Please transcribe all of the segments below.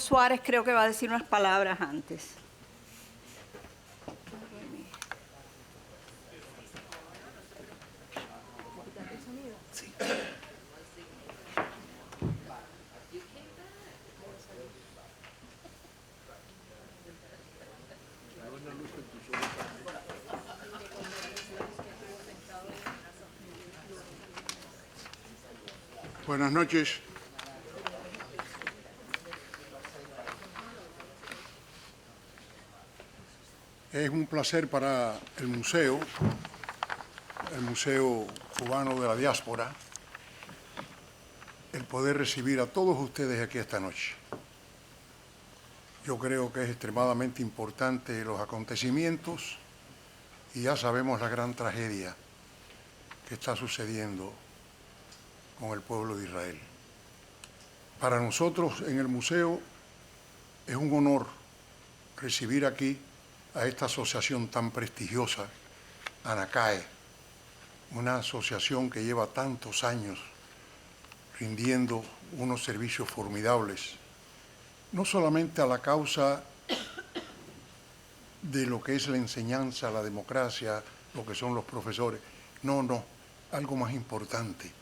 Suárez creo que va a decir unas palabras antes. Buenas noches. Es un placer para el Museo Cubano de la Diáspora, el poder recibir a todos ustedes aquí esta noche. Yo creo que es extremadamente importante los acontecimientos y ya sabemos la gran tragedia que está sucediendo con el pueblo de Israel. Para nosotros en el museo es un honor recibir aquí a esta asociación tan prestigiosa, ANACAE, una asociación que lleva tantos años rindiendo unos servicios formidables, no solamente a la causa de lo que es la enseñanza, la democracia, lo que son los profesores, no, algo más importante,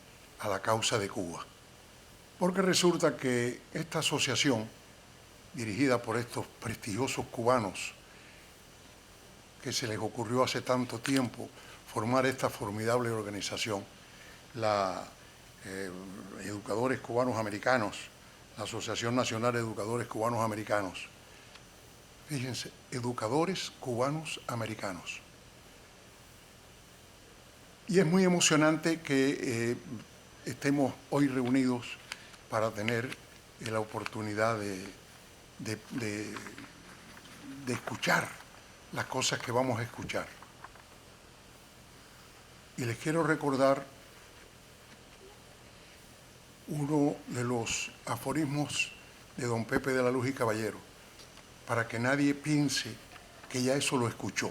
a la causa de Cuba. Porque resulta que esta asociación, dirigida por estos prestigiosos cubanos, que se les ocurrió hace tanto tiempo formar esta formidable organización, la Educadores Cubanos Americanos, la Asociación Nacional de Educadores Cubanos Americanos. Fíjense, Educadores Cubanos Americanos. Y es muy emocionante que estemos hoy reunidos para tener la oportunidad de escuchar las cosas que vamos a escuchar. Y les quiero recordar uno de los aforismos de don Pepe de la Luz y Caballero, para que nadie piense que ya eso lo escuchó,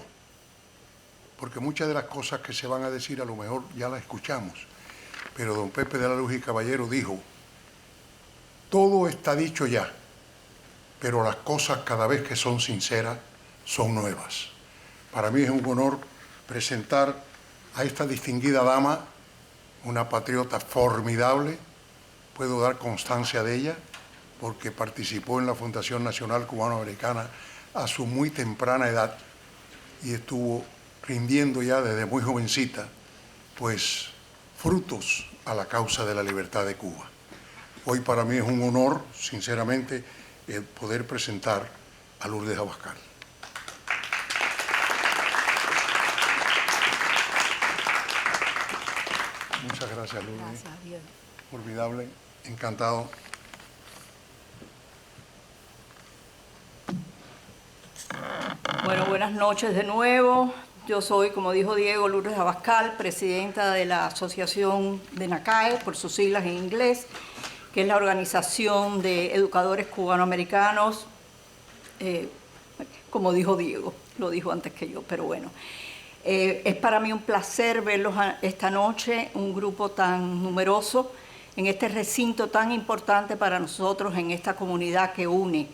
porque muchas de las cosas que se van a decir a lo mejor ya las escuchamos, pero don Pepe de la Luz y Caballero dijo: todo está dicho ya, pero las cosas cada vez que son sinceras son nuevas. Para mí es un honor presentar a esta distinguida dama, una patriota formidable. Puedo dar constancia de ella porque participó en la Fundación Nacional Cubano-Americana a su muy temprana edad y estuvo rindiendo ya desde muy jovencita, pues, frutos a la causa de la libertad de Cuba. Hoy para mí es un honor, sinceramente, el poder presentar a Lourdes Abascal. Muchas gracias, Lourdes. Gracias, Dios. Formidable, encantado. Bueno, buenas noches de nuevo. Yo soy, como dijo Diego, Lourdes Abascal, presidenta de la Asociación de ANACAE, por sus siglas en inglés, que es la Organización de Educadores Cubanoamericanos, como dijo Diego, lo dijo antes que yo, pero bueno. Es para mí un placer verlos esta noche, un grupo tan numeroso, en este recinto tan importante para nosotros, en esta comunidad que une.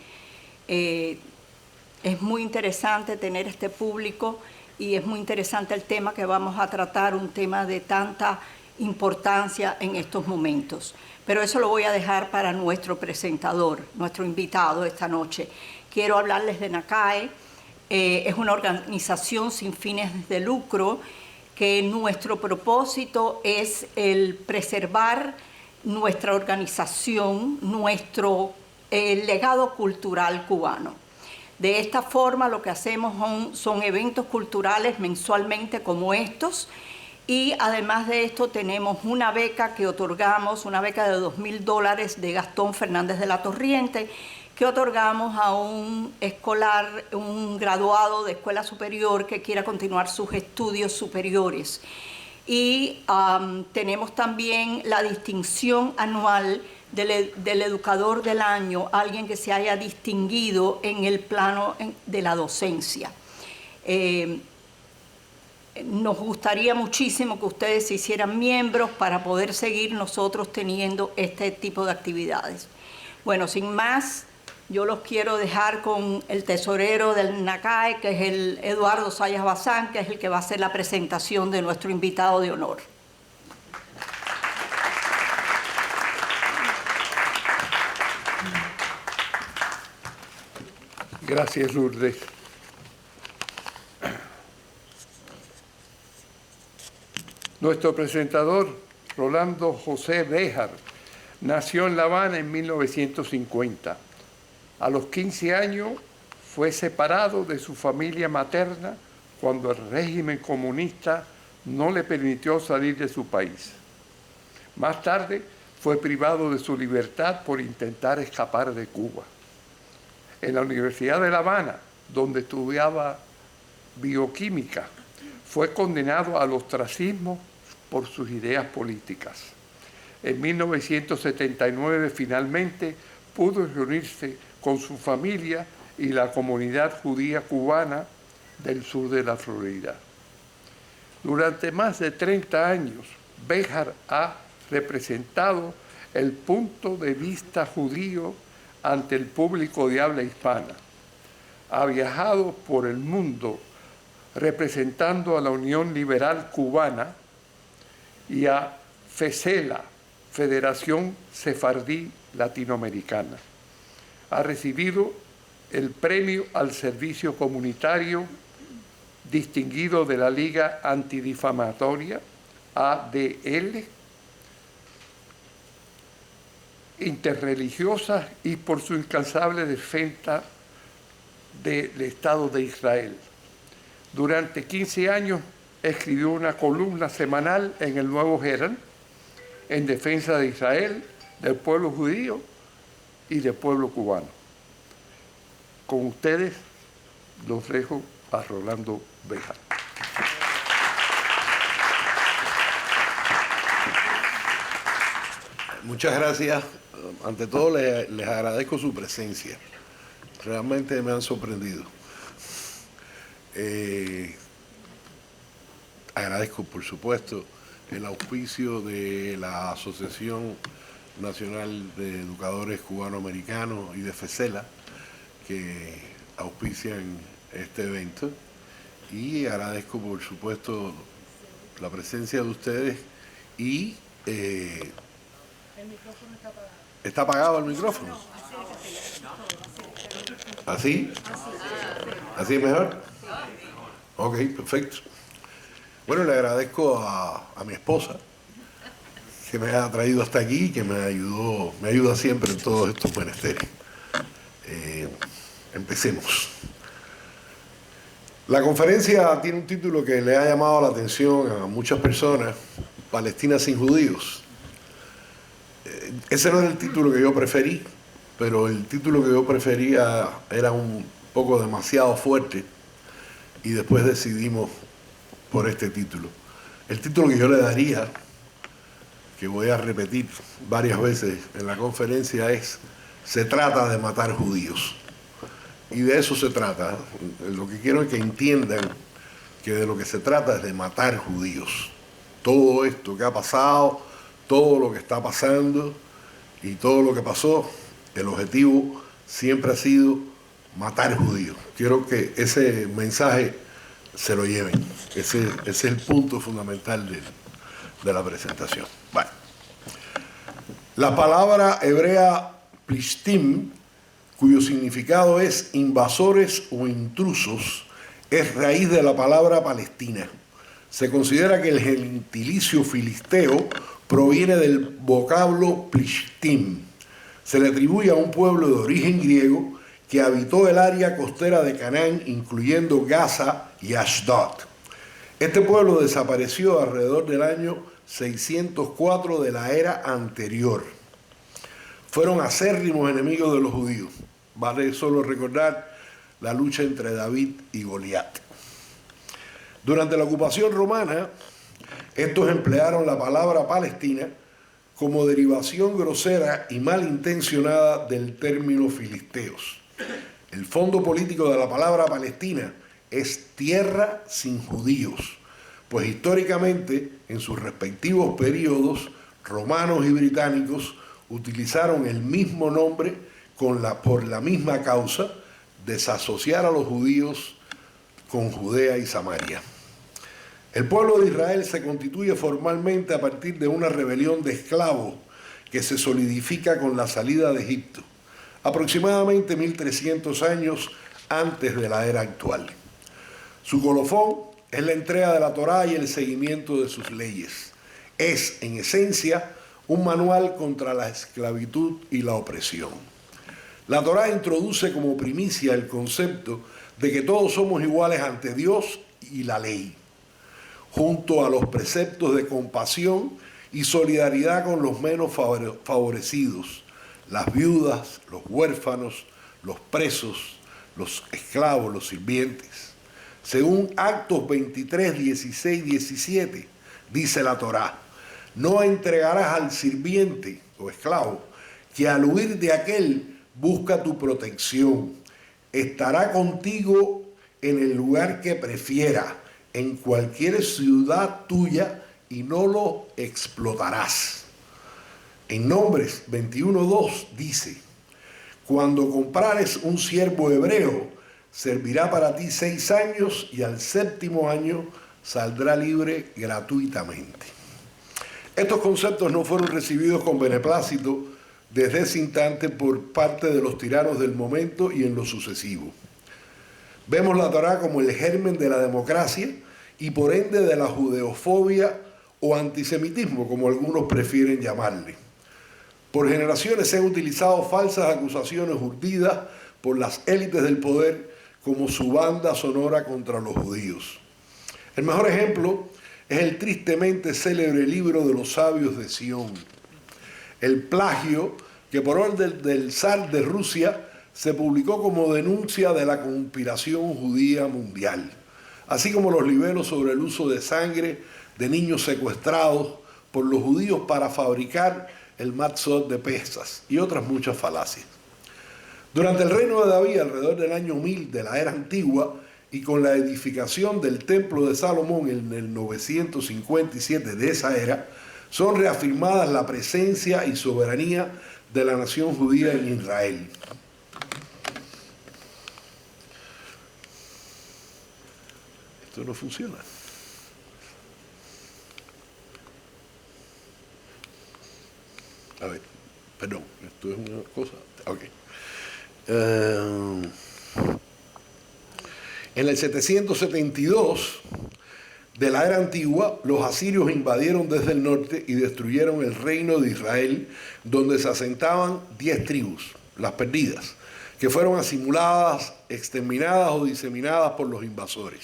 Es muy interesante tener este público y es muy interesante el tema que vamos a tratar, un tema de tanta importancia en estos momentos. Pero eso lo voy a dejar para nuestro presentador, nuestro invitado esta noche. Quiero hablarles de ANACAE. Es una organización sin fines de lucro que nuestro propósito es el preservar nuestra organización, nuestro legado cultural cubano. De esta forma lo que hacemos son eventos culturales mensualmente como estos, y además de esto tenemos una beca que otorgamos, una beca de $2.000 de Gastón Fernández de la Torriente, que otorgamos a un escolar, un graduado de escuela superior que quiera continuar sus estudios superiores. Y tenemos también la distinción anual del educador del año, alguien que se haya distinguido en el plano de la docencia. Nos gustaría muchísimo que ustedes se hicieran miembros para poder seguir nosotros teniendo este tipo de actividades. Bueno, sin más, Yo los quiero dejar con el tesorero del NACAE, que es el Eduardo Sayas Bazán, que es el que va a hacer la presentación de nuestro invitado de honor. Gracias, Lourdes. Nuestro presentador, Rolando José Béjar, nació en La Habana en 1950. A los 15 años fue separado de su familia materna cuando el régimen comunista no le permitió salir de su país. Más tarde fue privado de su libertad por intentar escapar de Cuba. En la Universidad de La Habana, donde estudiaba bioquímica, fue condenado al ostracismo por sus ideas políticas. En 1979 finalmente pudo reunirse con su familia y la comunidad judía cubana del sur de la Florida. Durante más de 30 años, Béjar ha representado el punto de vista judío ante el público de habla hispana. Ha viajado por el mundo representando a la Unión Liberal Cubana y a FESELA, Federación Sefardí Latinoamericana. Ha recibido el Premio al Servicio Comunitario distinguido de la Liga Antidifamatoria, ADL, interreligiosa y por su incansable defensa del Estado de Israel. Durante 15 años escribió una columna semanal en el Nuevo Herald en defensa de Israel, del pueblo judío y del pueblo cubano. Con ustedes los dejo a Rolando Béjar. Muchas gracias. Ante todo, les agradezco su presencia. Realmente me han sorprendido. Agradezco, por supuesto, el auspicio de la Asociación Nacional de Educadores Cubanoamericanos y de FESELA, que auspician este evento. Y agradezco, por supuesto, la presencia de ustedes y... el micrófono está apagado. ¿Está apagado el micrófono? ¿Así? ¿Así es mejor? Ok, perfecto. Bueno, le agradezco a mi esposa que me ha traído hasta aquí, que me ayuda siempre en todos estos menesteres. Empecemos. La conferencia tiene un título que le ha llamado la atención a muchas personas: Palestina sin judíos. Ese no es el título que yo preferí, pero el título que yo prefería era un poco demasiado fuerte y después decidimos por este título. El título que yo le daría, que voy a repetir varias veces en la conferencia, es: se trata de matar judíos. Y de eso se trata. Lo que quiero es que entiendan que de lo que se trata es de matar judíos. Todo esto que ha pasado, todo lo que está pasando y todo lo que pasó, el objetivo siempre ha sido matar judíos. Quiero que ese mensaje se lo lleven. Ese es el punto fundamental de la presentación. Bueno. La palabra hebrea plishtim, cuyo significado es invasores o intrusos, es raíz de la palabra Palestina. Se considera que el gentilicio filisteo proviene del vocablo plishtim. Se le atribuye a un pueblo de origen griego que habitó el área costera de Canaán, incluyendo Gaza y Ashdod. Este pueblo desapareció alrededor del año 604 de la era anterior. Fueron acérrimos enemigos de los judíos. Vale solo recordar la lucha entre David y Goliat. Durante la ocupación romana, estos emplearon la palabra Palestina como derivación grosera y malintencionada del término filisteos. El fondo político de la palabra Palestina es tierra sin judíos, pues históricamente, en sus respectivos periodos, romanos y británicos utilizaron el mismo nombre por la misma causa, desasociar a los judíos con Judea y Samaria. El pueblo de Israel se constituye formalmente a partir de una rebelión de esclavos que se solidifica con la salida de Egipto, aproximadamente 1300 años antes de la era actual. Su colofón es la entrega de la Torá y el seguimiento de sus leyes. Es, en esencia, un manual contra la esclavitud y la opresión. La Torá introduce como primicia el concepto de que todos somos iguales ante Dios y la ley, junto a los preceptos de compasión y solidaridad con los menos favorecidos, las viudas, los huérfanos, los presos, los esclavos, los sirvientes. Según Actos 23, 16, 17, dice la Torá: no entregarás al sirviente o esclavo que al huir de aquel busca tu protección. Estará contigo en el lugar que prefiera, en cualquier ciudad tuya, y no lo explotarás. En Nombres 21:2 dice: cuando comprares un siervo hebreo, servirá para ti 6 años y al 7º año saldrá libre gratuitamente. Estos conceptos no fueron recibidos con beneplácito desde ese instante por parte de los tiranos del momento y en lo sucesivo. Vemos la Torá como el germen de la democracia y por ende de la judeofobia o antisemitismo, como algunos prefieren llamarle. Por generaciones se han utilizado falsas acusaciones urdidas por las élites del poder como su banda sonora contra los judíos. El mejor ejemplo es el tristemente célebre libro de los sabios de Sión. El plagio que por orden del zar de Rusia se publicó como denuncia de la conspiración judía mundial, así como los libelos sobre el uso de sangre de niños secuestrados por los judíos para fabricar el matzot de Pesas y otras muchas falacias. Durante el reino de David, alrededor del año 1000 de la era antigua, y con la edificación del templo de Salomón en el 957 de esa era, son reafirmadas la presencia y soberanía de la nación judía en Israel. Esto no funciona. A ver, perdón, esto es una cosa. Ok. En el 772 de la era antigua, los asirios invadieron desde el norte y destruyeron el reino de Israel, donde se asentaban 10 tribus, las perdidas, que fueron asimiladas, exterminadas o diseminadas por los invasores.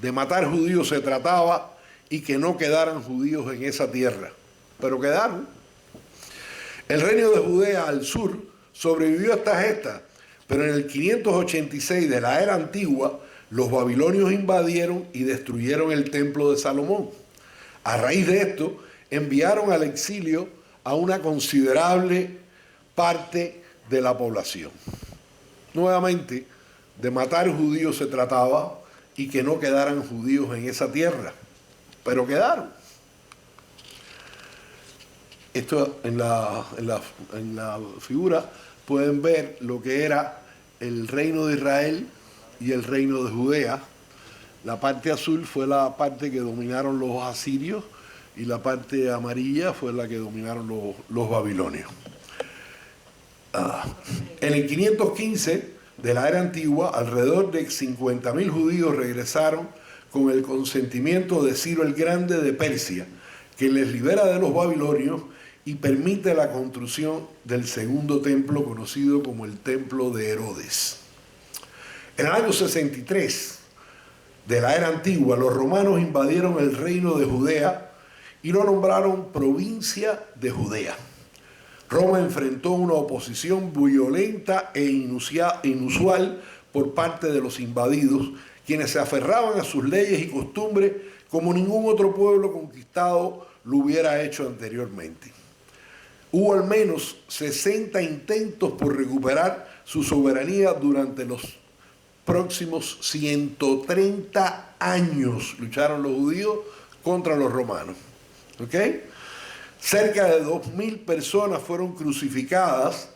De matar judíos se trataba y que no quedaran judíos en esa tierra, pero quedaron. El reino de Judea al sur sobrevivió hasta esta, pero en el 586 de la era antigua, los babilonios invadieron y destruyeron el templo de Salomón. A raíz de esto, enviaron al exilio a una considerable parte de la población. Nuevamente, de matar judíos se trataba y que no quedaran judíos en esa tierra, pero quedaron. Esto en la figura pueden ver lo que era el reino de Israel y el reino de Judea. La parte azul fue la parte que dominaron los asirios y la parte amarilla fue la que dominaron los babilonios. En el 515 de la era antigua, alrededor de 50.000 judíos regresaron con el consentimiento de Ciro el Grande de Persia, que les libera de los babilonios y permite la construcción del segundo templo, conocido como el Templo de Herodes. En el año 63 de la era antigua, los romanos invadieron el reino de Judea y lo nombraron provincia de Judea. Roma enfrentó una oposición violenta e inusual por parte de los invadidos, quienes se aferraban a sus leyes y costumbres como ningún otro pueblo conquistado lo hubiera hecho anteriormente. Hubo al menos 60 intentos por recuperar su soberanía durante los próximos 130 años. Lucharon los judíos contra los romanos. ¿Ok? Cerca de 2.000 personas fueron crucificadas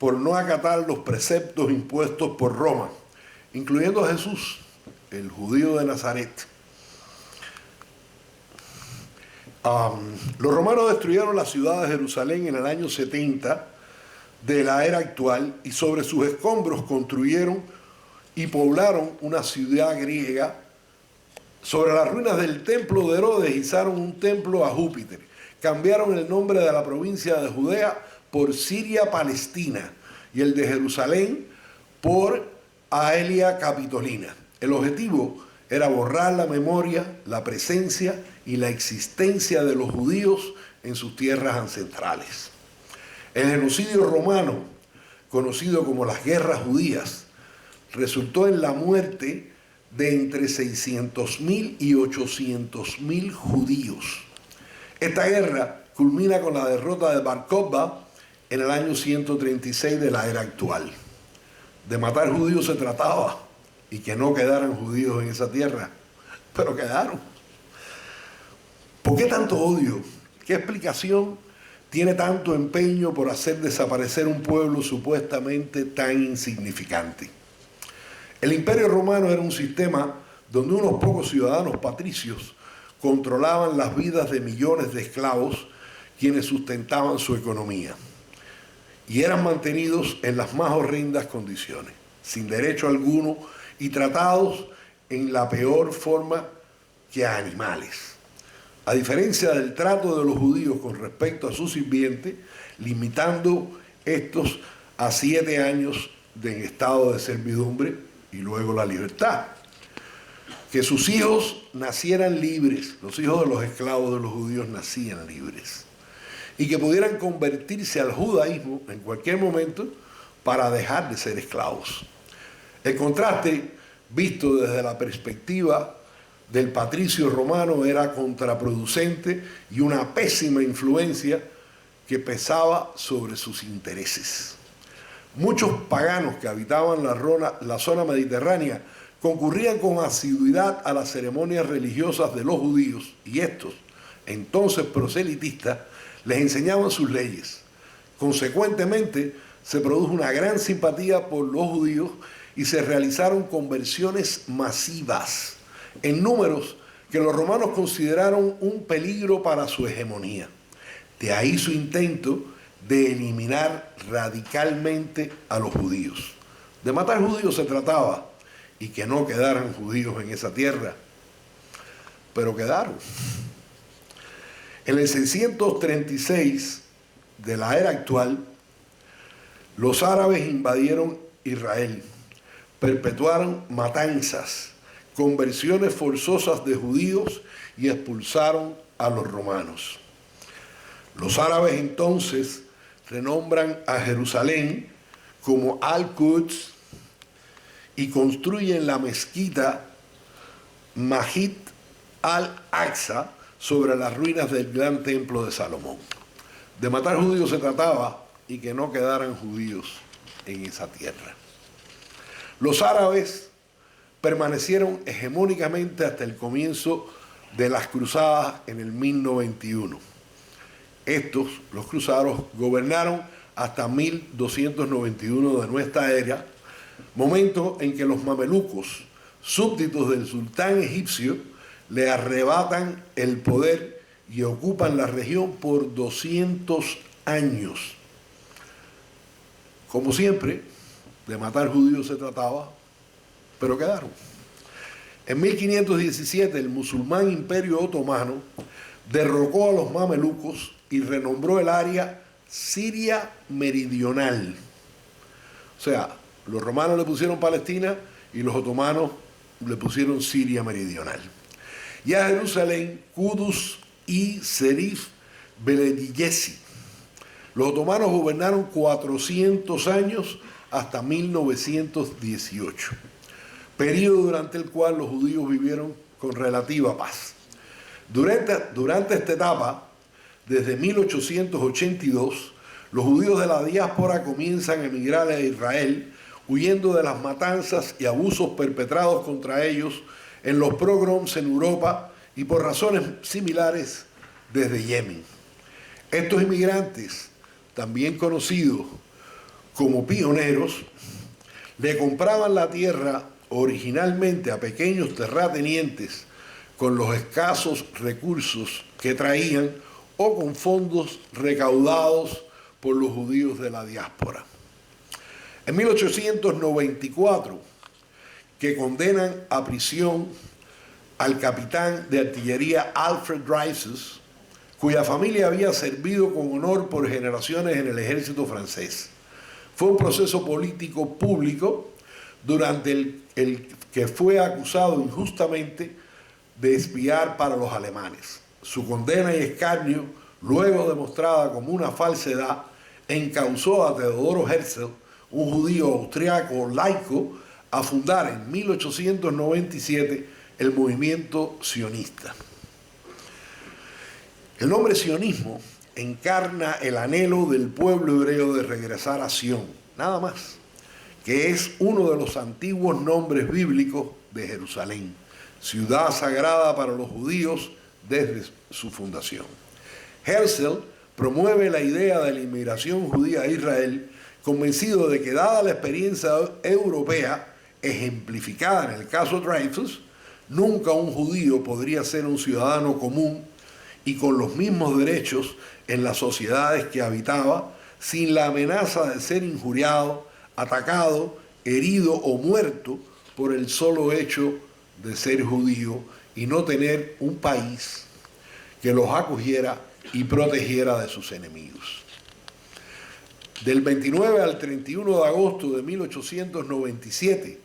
por no acatar los preceptos impuestos por Roma, incluyendo a Jesús, el judío de Nazaret. Los romanos destruyeron la ciudad de Jerusalén en el año 70 de la era actual y sobre sus escombros construyeron y poblaron una ciudad griega. Sobre las ruinas del templo de Herodes hizaron un templo a Júpiter. Cambiaron el nombre de la provincia de Judea por Siria-Palestina y el de Jerusalén por Aelia Capitolina. El objetivo era borrar la memoria, la presencia y la existencia de los judíos en sus tierras ancestrales. El genocidio romano, conocido como las guerras judías, resultó en la muerte de entre 600.000 y 800.000 judíos. Esta guerra culmina con la derrota de Bar Kokhba en el año 136 de la era actual. De matar judíos se trataba y que no quedaran judíos en esa tierra, pero quedaron. ¿Por qué tanto odio? ¿Qué explicación tiene tanto empeño por hacer desaparecer un pueblo supuestamente tan insignificante? El Imperio Romano era un sistema donde unos pocos ciudadanos patricios controlaban las vidas de millones de esclavos quienes sustentaban su economía y eran mantenidos en las más horrendas condiciones, sin derecho alguno y tratados en la peor forma que a animales. A diferencia del trato de los judíos con respecto a sus sirvientes, limitando estos a 7 años de estado de servidumbre y luego la libertad. Que sus hijos nacieran libres, los hijos de los esclavos de los judíos nacían libres, y que pudieran convertirse al judaísmo en cualquier momento para dejar de ser esclavos. El contraste, visto desde la perspectiva del patricio romano, era contraproducente y una pésima influencia que pesaba sobre sus intereses. Muchos paganos que habitaban la zona mediterránea concurrían con asiduidad a las ceremonias religiosas de los judíos y estos, entonces proselitistas, les enseñaban sus leyes. Consecuentemente, se produjo una gran simpatía por los judíos y se realizaron conversiones masivas en números que los romanos consideraron un peligro para su hegemonía. De ahí su intento de eliminar radicalmente a los judíos. De matar judíos se trataba y que no quedaran judíos en esa tierra, pero quedaron. En el 636 de la era actual, los árabes invadieron Israel, perpetuaron matanzas, conversiones forzosas de judíos y expulsaron a los romanos. Los árabes entonces renombran a Jerusalén como Al-Quds y construyen la mezquita Masjid al-Aqsa sobre las ruinas del gran templo de Salomón. De matar judíos se trataba y que no quedaran judíos en esa tierra. Los árabes permanecieron hegemónicamente hasta el comienzo de las cruzadas en el 1091. Estos, los cruzados, gobernaron hasta 1291 de nuestra era, momento en que los mamelucos, súbditos del sultán egipcio, le arrebatan el poder y ocupan la región por 200 años. Como siempre, de matar judíos se trataba, pero quedaron. En 1517 el musulmán Imperio Otomano derrocó a los mamelucos y renombró el área Siria Meridional. O sea, los romanos le pusieron Palestina y los otomanos le pusieron Siria Meridional. Y a Jerusalén, Kudus y Serif Belediyesi. Los otomanos gobernaron 400 años hasta 1918, periodo durante el cual los judíos vivieron con relativa paz. Durante esta etapa, desde 1882, los judíos de la diáspora comienzan a emigrar a Israel, huyendo de las matanzas y abusos perpetrados contra ellos en los pogroms en Europa y por razones similares desde Yemen. Estos inmigrantes, también conocidos como pioneros, le compraban la tierra originalmente a pequeños terratenientes con los escasos recursos que traían o con fondos recaudados por los judíos de la diáspora. En 1894, que condenan a prisión al capitán de artillería Alfred Dreyfus, cuya familia había servido con honor por generaciones en el ejército francés. Fue un proceso político público durante el que fue acusado injustamente de espiar para los alemanes. Su condena y escarnio, luego demostrada como una falsedad, encausó a Teodoro Herzl, un judío austriaco laico, a fundar en 1897 el movimiento sionista. El nombre sionismo encarna el anhelo del pueblo hebreo de regresar a Sión, nada más, que es uno de los antiguos nombres bíblicos de Jerusalén, ciudad sagrada para los judíos desde su fundación. Herzl promueve la idea de la inmigración judía a Israel, convencido de que, dada la experiencia europea ejemplificada en el caso Dreyfus, nunca un judío podría ser un ciudadano común y con los mismos derechos en las sociedades que habitaba, sin la amenaza de ser injuriado, atacado, herido o muerto por el solo hecho de ser judío y no tener un país que los acogiera y protegiera de sus enemigos. Del 29 al 31 de agosto de 1897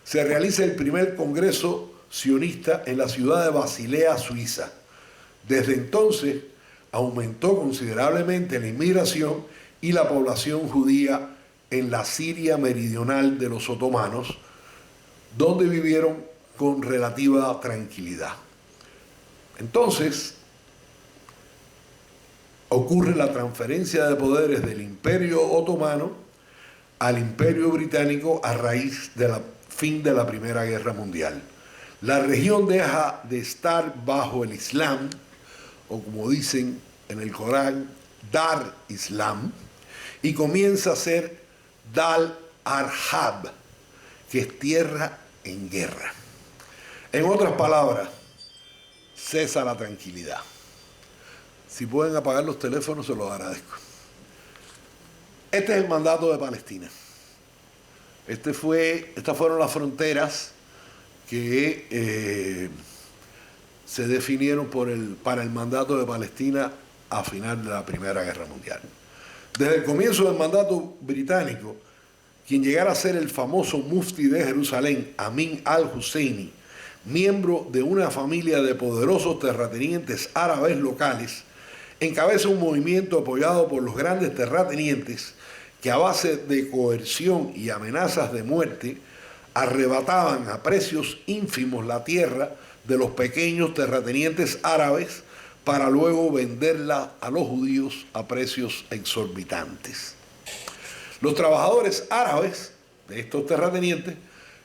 se realiza el primer congreso sionista en la ciudad de Basilea, Suiza. Desde entonces aumentó considerablemente la inmigración y la población judía en la Siria meridional de los otomanos, donde vivieron con relativa tranquilidad. Entonces, ocurre la transferencia de poderes del Imperio Otomano al Imperio Británico a raíz del fin de la Primera Guerra Mundial. La región deja de estar bajo el Islam, o como dicen en el Corán, Dar Islam, y comienza a ser Dal Arhab, que es tierra en guerra. En otras palabras, cesa la tranquilidad. Si pueden apagar los teléfonos, se los agradezco. Este es el mandato de Palestina. Estas fueron las fronteras que se definieron para el mandato de Palestina a final de la Primera Guerra Mundial. Desde el comienzo del mandato británico, quien llegara a ser el famoso mufti de Jerusalén, Amin al-Husseini, miembro de una familia de poderosos terratenientes árabes locales, encabeza un movimiento apoyado por los grandes terratenientes que, a base de coerción y amenazas de muerte, arrebataban a precios ínfimos la tierra de los pequeños terratenientes árabes para luego venderla a los judíos a precios exorbitantes. Los trabajadores árabes de estos terratenientes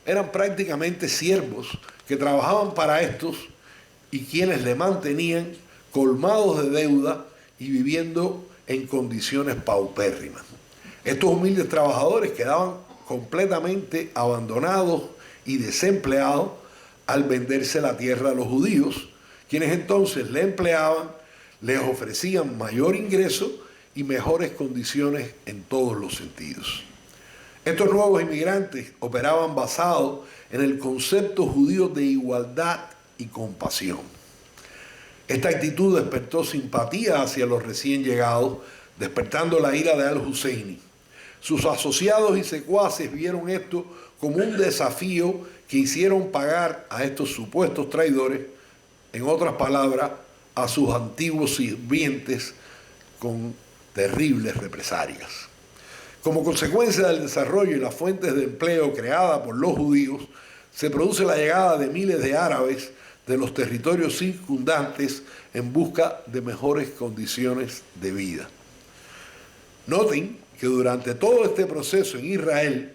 eran prácticamente siervos que trabajaban para estos y quienes le mantenían colmados de deuda y viviendo en condiciones paupérrimas. Estos humildes trabajadores quedaban completamente abandonados y desempleados al venderse la tierra a los judíos, quienes entonces le empleaban, les ofrecían mayor ingreso y mejores condiciones en todos los sentidos. Estos nuevos inmigrantes operaban basados en el concepto judío de igualdad y compasión. Esta actitud despertó simpatía hacia los recién llegados, despertando la ira de al-Husseini. Sus asociados y secuaces vieron esto como un desafío que hicieron pagar a estos supuestos traidores, en otras palabras, a sus antiguos sirvientes con terribles represalias. Como consecuencia del desarrollo y las fuentes de empleo creadas por los judíos, se produce la llegada de miles de árabes de los territorios circundantes en busca de mejores condiciones de vida. Noten que durante todo este proceso en Israel,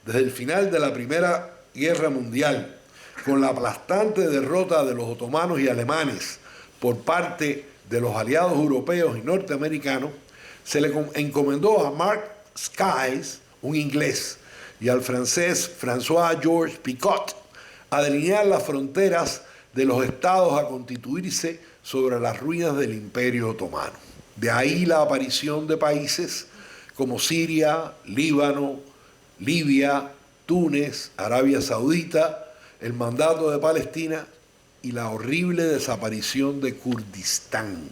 desde el final de la Primera Guerra Mundial, con la aplastante derrota de los otomanos y alemanes por parte de los aliados europeos y norteamericanos, se le encomendó a Mark Skies, un inglés, y al francés François-Georges Picot a delinear las fronteras de los estados a constituirse sobre las ruinas del Imperio Otomano. De ahí la aparición de países como Siria, Líbano, Libia, Túnez, Arabia Saudita, el mandato de Palestina y la horrible desaparición de Kurdistán.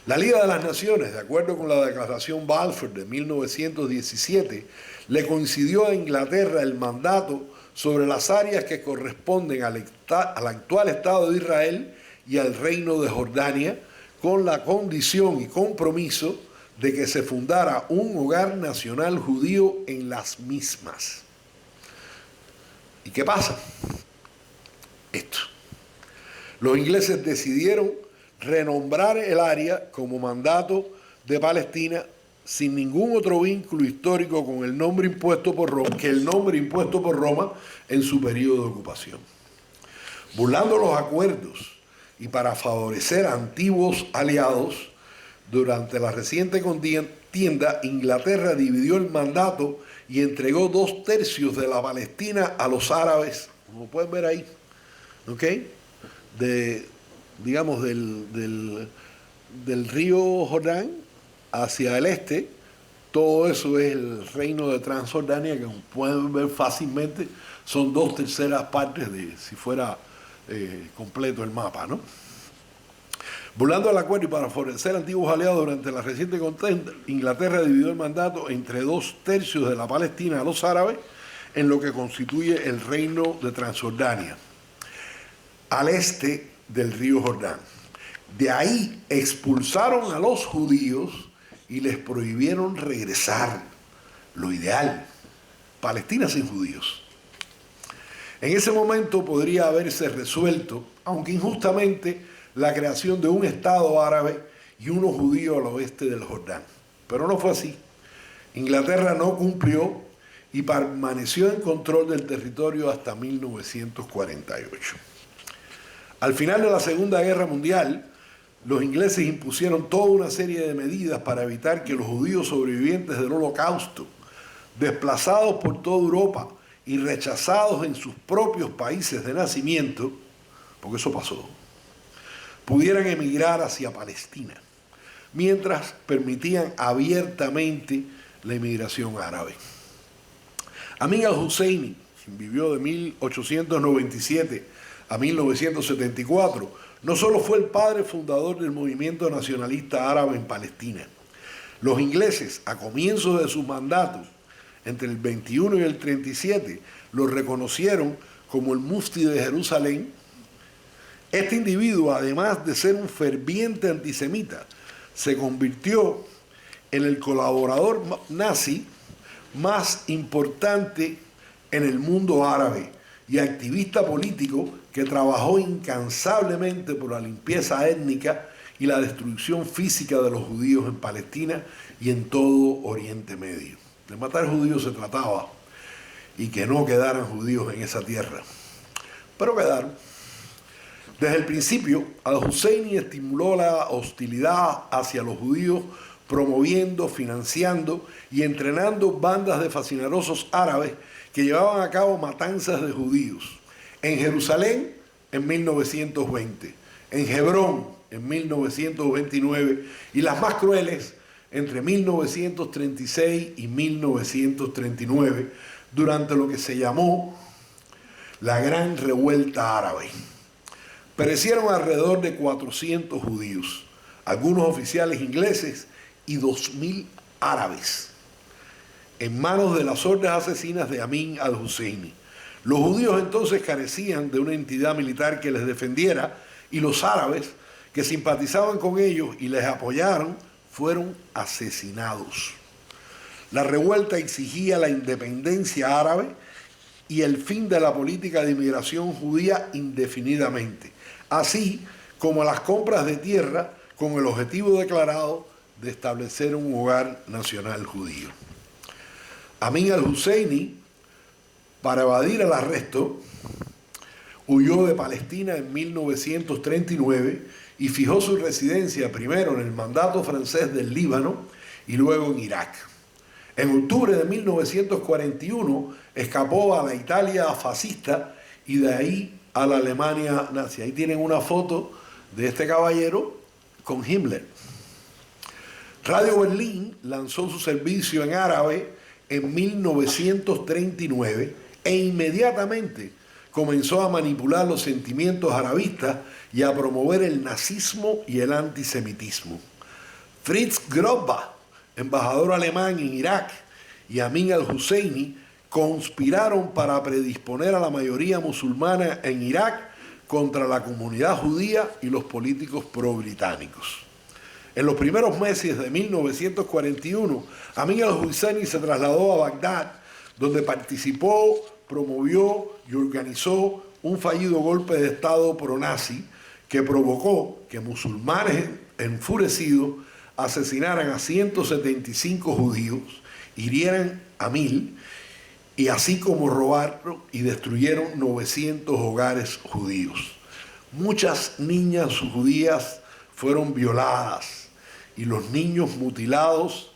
La Liga de las Naciones, de acuerdo con la Declaración Balfour de 1917, le concedió a Inglaterra el mandato sobre las áreas que corresponden al actual Estado de Israel y al Reino de Jordania, con la condición y compromiso de que se fundara un hogar nacional judío en las mismas. ¿Y qué pasa? Esto. Los ingleses decidieron renombrar el área como mandato de Palestina sin ningún otro vínculo histórico con el nombre impuesto por Roma, que el nombre impuesto por Roma en su periodo de ocupación. Burlando los acuerdos y para favorecer a antiguos aliados, durante la reciente contienda, Inglaterra dividió el mandato y entregó 2/3 de la Palestina a los árabes, como pueden ver ahí, ¿ok? Digamos, del río Jordán hacia el este, todo eso es el reino de Transjordania, que como pueden ver fácilmente, son 2/3 partes de si fuera completo el mapa, ¿no? Burlando el acuerdo y para favorecer antiguos aliados durante la reciente contienda, Inglaterra dividió el mandato entre 2/3 de la Palestina a los árabes, en lo que constituye el reino de Transjordania, al este del río Jordán. De ahí expulsaron a los judíos y les prohibieron regresar. Lo ideal, Palestina sin judíos. En ese momento podría haberse resuelto, aunque injustamente, la creación de un Estado árabe y uno judío al oeste del Jordán. Pero no fue así. Inglaterra no cumplió y permaneció en control del territorio hasta 1948. Al final de la Segunda Guerra Mundial, los ingleses impusieron toda una serie de medidas para evitar que los judíos sobrevivientes del Holocausto, desplazados por toda Europa y rechazados en sus propios países de nacimiento, porque eso pasó, pudieran emigrar hacia Palestina, mientras permitían abiertamente la inmigración árabe. Amin al-Husseini, quien vivió de 1897 a 1974, no solo fue el padre fundador del movimiento nacionalista árabe en Palestina. Los ingleses, a comienzos de sus mandatos, entre el 21 y el 37, lo reconocieron como el mufti de Jerusalén. Este individuo, además de ser un ferviente antisemita, se convirtió en el colaborador nazi más importante en el mundo árabe y activista político que trabajó incansablemente por la limpieza étnica y la destrucción física de los judíos en Palestina y en todo Oriente Medio. De matar judíos se trataba, y que no quedaran judíos en esa tierra. Pero quedaron. Desde el principio, al-Husseini estimuló la hostilidad hacia los judíos, promoviendo, financiando y entrenando bandas de fascinerosos árabes que llevaban a cabo matanzas de judíos. En Jerusalén, en 1920, en Hebrón, en 1929, y las más crueles, entre 1936 y 1939, durante lo que se llamó la Gran Revuelta Árabe. Perecieron alrededor de 400 judíos, algunos oficiales ingleses y 2.000 árabes, en manos de las hordas asesinas de Amin al-Husseini. Los judíos entonces carecían de una entidad militar que les defendiera, y los árabes, que simpatizaban con ellos y les apoyaron, fueron asesinados. La revuelta exigía la independencia árabe y el fin de la política de inmigración judía indefinidamente, así como las compras de tierra con el objetivo declarado de establecer un hogar nacional judío. Amin al-Husseini, para evadir el arresto, huyó de Palestina en 1939 y fijó su residencia primero en el mandato francés del Líbano y luego en Irak. En octubre de 1941 escapó a la Italia fascista y de ahí a la Alemania nazi. Ahí tienen una foto de este caballero con Himmler. Radio Berlín lanzó su servicio en árabe en 1939 e inmediatamente comenzó a manipular los sentimientos arabistas y a promover el nazismo y el antisemitismo. Fritz Grobba, embajador alemán en Irak, y Amin al-Husseini conspiraron para predisponer a la mayoría musulmana en Irak contra la comunidad judía y los políticos pro-británicos. En los primeros meses de 1941, Amin al-Husseini se trasladó a Bagdad, donde participó, promovió y organizó un fallido golpe de Estado pro-nazi que provocó que musulmanes enfurecidos asesinaran a 175 judíos, hirieran a 1000, y así como robaron y destruyeron 900 hogares judíos. Muchas niñas judías fueron violadas y los niños mutilados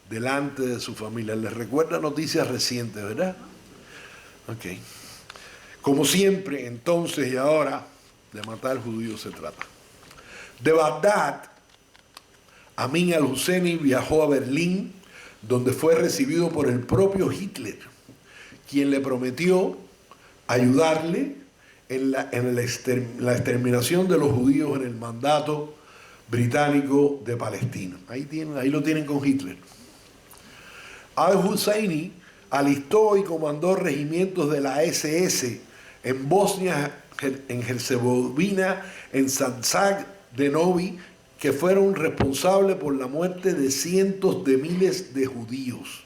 delante de su familia. Les recuerda noticias recientes, ¿verdad? Ok. Como siempre, entonces y ahora, de matar judíos se trata. De Bagdad, Amin al-Husseini viajó a Berlín, donde fue recibido por el propio Hitler, quien le prometió ayudarle en la exterminación de los judíos en el mandato británico de Palestina. Ahí lo tienen con Hitler. Al-Husseini alistó y comandó regimientos de la SS en Bosnia, en Herzegovina, en Sazak de Novi, que fueron responsables por la muerte de cientos de miles de judíos.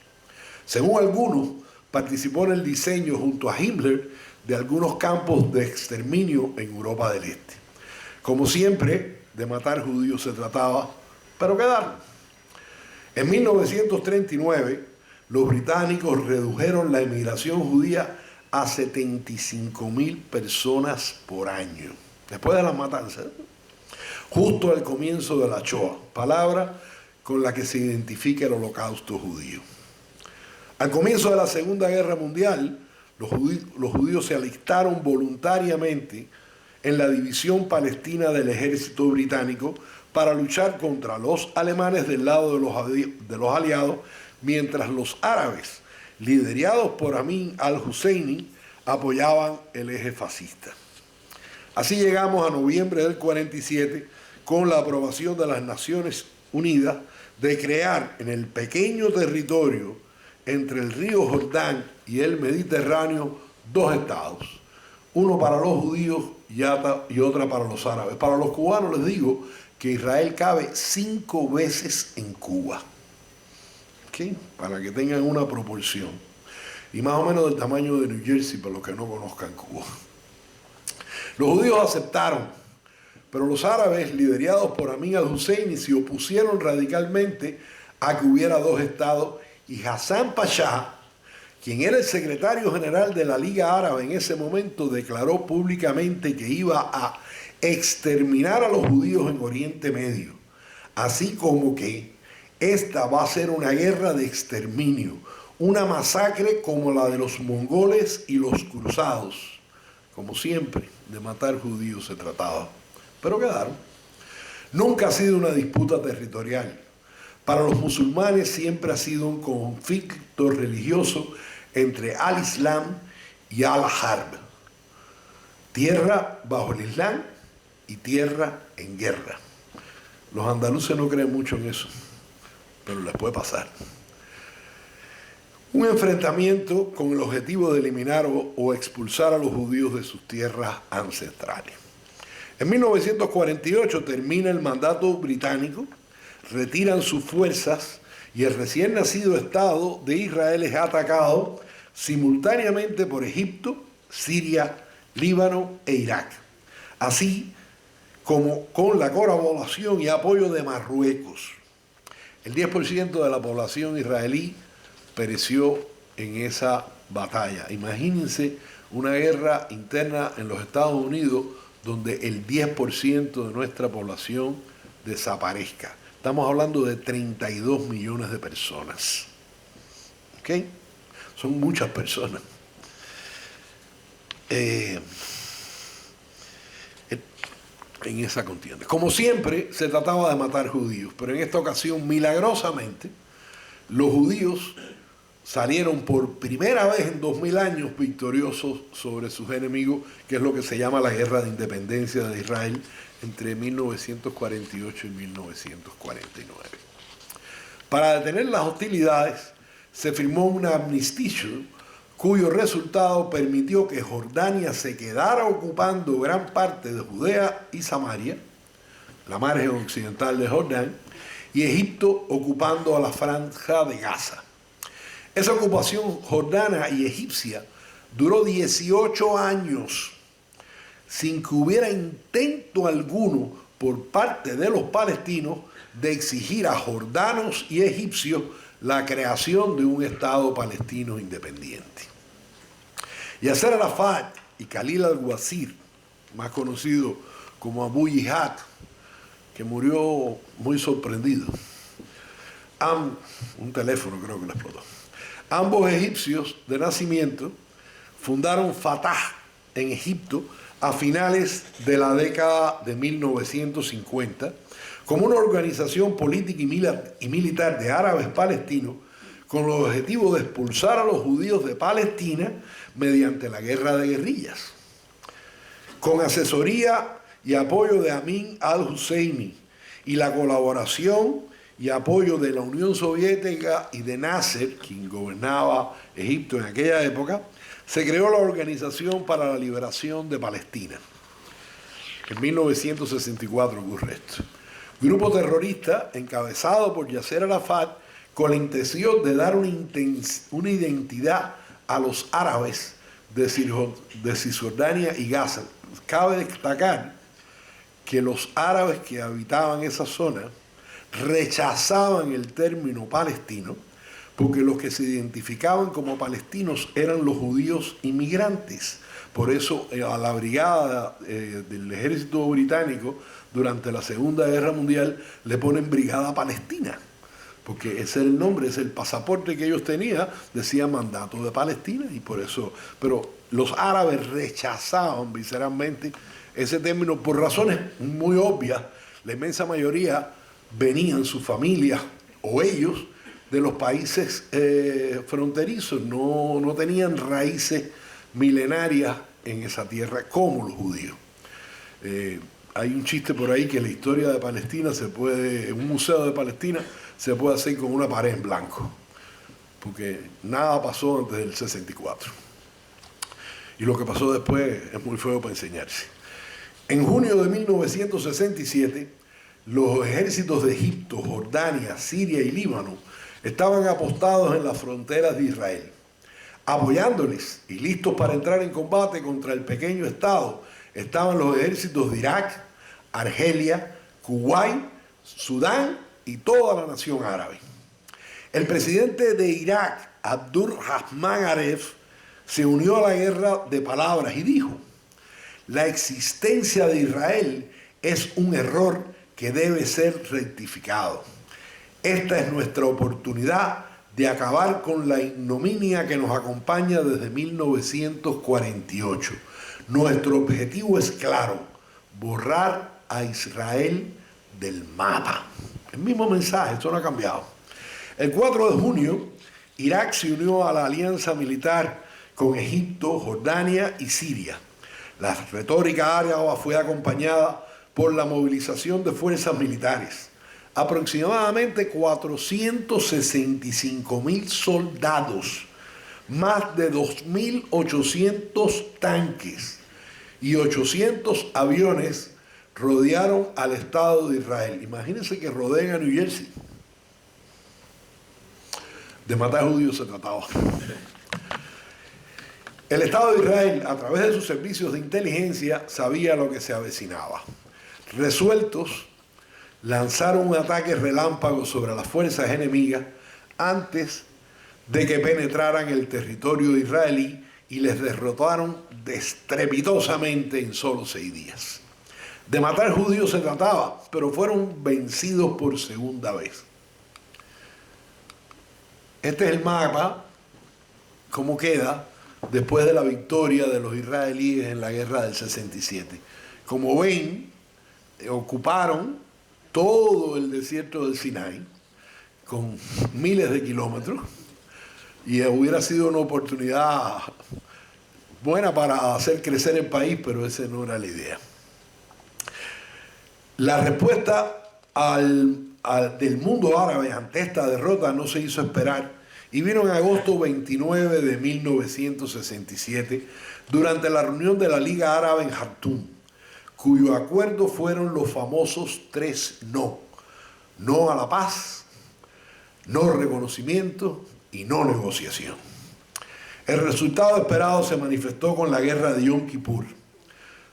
Según algunos, participó en el diseño junto a Himmler de algunos campos de exterminio en Europa del Este. Como siempre, de matar judíos se trataba, pero quedaron. En 1939, los británicos redujeron la emigración judía a 75.000 personas por año, después de las matanzas, justo al comienzo de la Shoah, palabra con la que se identifica el holocausto judío. Al comienzo de la Segunda Guerra Mundial, los judíos se alistaron voluntariamente en la división palestina del ejército británico para luchar contra los alemanes del lado de los aliados, mientras los árabes, liderados por Amin al-Husseini, apoyaban el eje fascista. Así llegamos a noviembre del 47 con la aprobación de las Naciones Unidas de crear en el pequeño territorio entre el río Jordán y el Mediterráneo dos estados, uno para los judíos y otra para los árabes. Para los cubanos les digo que Israel cabe 5 veces en Cuba, ¿okay? Para que tengan una proporción, y más o menos del tamaño de New Jersey para los que no conozcan Cuba. Los judíos aceptaron, pero los árabes, liderados por Amin al-Husseini, se opusieron radicalmente a que hubiera dos estados, y Hassan Pasha, quien era el secretario general de la Liga Árabe en ese momento, declaró públicamente que iba a exterminar a los judíos en Oriente Medio, así como que esta va a ser una guerra de exterminio, una masacre como la de los mongoles y los cruzados. Como siempre, de matar judíos se trataba, pero quedaron. Nunca ha sido una disputa territorial. Para los musulmanes siempre ha sido un conflicto religioso entre al-Islam y al-Harb. Tierra bajo el Islam y tierra en guerra. Los andaluces no creen mucho en eso, pero les puede pasar. Un enfrentamiento con el objetivo de eliminar o expulsar a los judíos de sus tierras ancestrales. En 1948 termina el mandato británico, retiran sus fuerzas y el recién nacido Estado de Israel es atacado simultáneamente por Egipto, Siria, Líbano e Irak, así como con la colaboración y apoyo de Marruecos. El 10% de la población israelí pereció en esa batalla. Imagínense una guerra interna en los Estados Unidos donde el 10% de nuestra población desaparezca. Estamos hablando de 32 millones de personas. ¿Ok? Son muchas personas. En esa contienda. Como siempre, se trataba de matar judíos, pero en esta ocasión, milagrosamente, los judíos salieron por primera vez en 2000 años victoriosos sobre sus enemigos, que es lo que se llama la Guerra de Independencia de Israel entre 1948 y 1949. Para detener las hostilidades, se firmó un armisticio cuyo resultado permitió que Jordania se quedara ocupando gran parte de Judea y Samaria, la margen occidental de Jordán, y Egipto ocupando a la franja de Gaza. Esa ocupación jordana y egipcia duró 18 años, sin que hubiera intento alguno por parte de los palestinos de exigir a jordanos y egipcios la creación de un Estado palestino independiente. Yasser Arafat y Khalil al-Wazir, más conocido como Abu Jihad, que murió muy sorprendido, un teléfono creo que lo explotó. Ambos egipcios de nacimiento fundaron Fatah en Egipto a finales de la década de 1950 como una organización política y militar de árabes palestinos con el objetivo de expulsar a los judíos de Palestina mediante la guerra de guerrillas. Con asesoría y apoyo de Amin al-Husseini y la colaboración y apoyo de la Unión Soviética y de Nasser, quien gobernaba Egipto en aquella época, se creó la Organización para la Liberación de Palestina. En 1964 ocurre esto. Grupo terrorista encabezado por Yasser Arafat con la intención de dar una identidad a los árabes de Cisjordania y Gaza. Cabe destacar que los árabes que habitaban esa zona rechazaban el término palestino porque los que se identificaban como palestinos eran los judíos inmigrantes. Por eso a la brigada del ejército británico durante la Segunda Guerra Mundial le ponen Brigada Palestina, porque ese era el nombre, ese es el pasaporte que ellos tenían, decía Mandato de Palestina, y por eso, pero los árabes rechazaban visceralmente ese término por razones muy obvias. La inmensa mayoría venían sus familias o ellos de los países fronterizos, no tenían raíces milenarias en esa tierra como los judíos. Hay un chiste por ahí que la historia de Palestina en un museo de Palestina se puede hacer con una pared en blanco, porque nada pasó antes del 64. Y lo que pasó después es muy feo para enseñarse. En junio de 1967, los ejércitos de Egipto, Jordania, Siria y Líbano estaban apostados en las fronteras de Israel. Apoyándoles y listos para entrar en combate contra el pequeño Estado estaban los ejércitos de Irak, Argelia, Kuwait, Sudán y toda la nación árabe. El presidente de Irak, Abdurrahman Aref, se unió a la guerra de palabras y dijo: la existencia de Israel es un error que debe ser rectificado. Esta es nuestra oportunidad de acabar con la ignominia que nos acompaña desde 1948. Nuestro objetivo es claro: borrar a Israel del mapa. El mismo mensaje, esto no ha cambiado. El 4 de junio, Irak se unió a la alianza militar con Egipto, Jordania y Siria. La retórica árabe fue acompañada por la movilización de fuerzas militares. Aproximadamente 465.000 soldados, más de 2.800 tanques y 800 aviones rodearon al Estado de Israel. Imagínense que rodean a New Jersey. De matar judíos se trataba. El Estado de Israel, a través de sus servicios de inteligencia, sabía lo que se avecinaba. Resueltos, lanzaron un ataque relámpago sobre las fuerzas enemigas antes de que penetraran el territorio israelí y les derrotaron estrepitosamente en solo 6 días. De matar judíos se trataba, pero fueron vencidos por segunda vez. Este es el mapa cómo queda después de la victoria de los israelíes en la guerra del 67. Como ven, ocuparon todo el desierto del Sinai con miles de kilómetros y hubiera sido una oportunidad buena para hacer crecer el país, pero esa no era la idea. La respuesta del mundo árabe ante esta derrota no se hizo esperar y vino en agosto 29 de 1967 durante la reunión de la Liga Árabe en Jartum, cuyo acuerdo fueron los famosos 3 no. No a la paz, no reconocimiento y no negociación. El resultado esperado se manifestó con la guerra de Yom Kippur.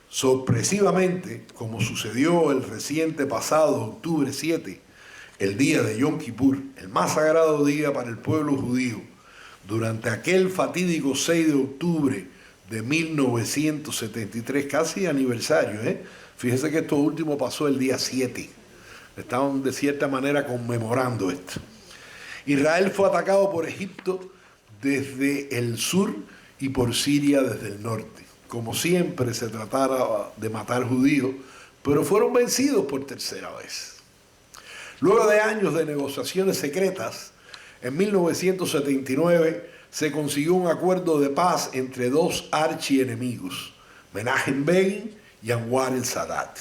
Sorpresivamente, como sucedió el reciente pasado octubre 7, el día de Yom Kippur, el más sagrado día para el pueblo judío, durante aquel fatídico 6 de octubre de 1973, casi aniversario, Fíjese que esto último pasó el día 7. Estaban de cierta manera conmemorando esto. Israel fue atacado por Egipto desde el sur y por Siria desde el norte. Como siempre se tratara de matar judíos, pero fueron vencidos por tercera vez. Luego de años de negociaciones secretas, en 1979 se consiguió un acuerdo de paz entre 2 archienemigos, Menachem Begin y Anwar el-Sadat.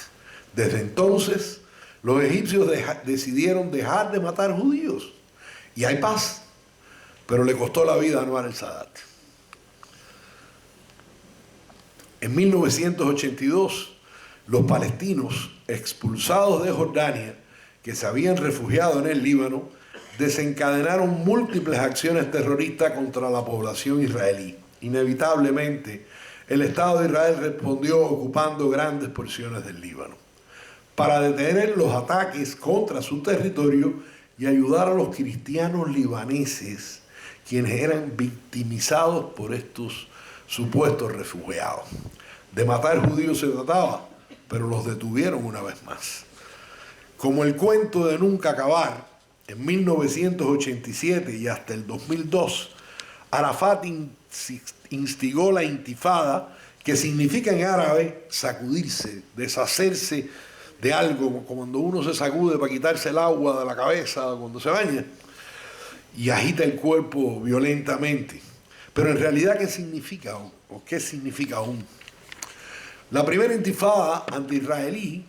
Desde entonces, los egipcios decidieron dejar de matar judíos y hay paz, pero le costó la vida a Anwar el-Sadat. En 1982, los palestinos expulsados de Jordania, que se habían refugiado en el Líbano, desencadenaron múltiples acciones terroristas contra la población israelí. Inevitablemente, el Estado de Israel respondió ocupando grandes porciones del Líbano. Para detener los ataques contra su territorio y ayudar a los cristianos libaneses, quienes eran victimizados por estos supuestos refugiados. De matar judíos se trataba, pero los detuvieron una vez más. Como el cuento de nunca acabar, en 1987 y hasta el 2002, Arafat instigó la intifada, que significa en árabe sacudirse, deshacerse de algo, como cuando uno se sacude para quitarse el agua de la cabeza cuando se baña y agita el cuerpo violentamente. Pero en realidad, ¿qué significa o qué significa aún? La primera intifada anti-israelí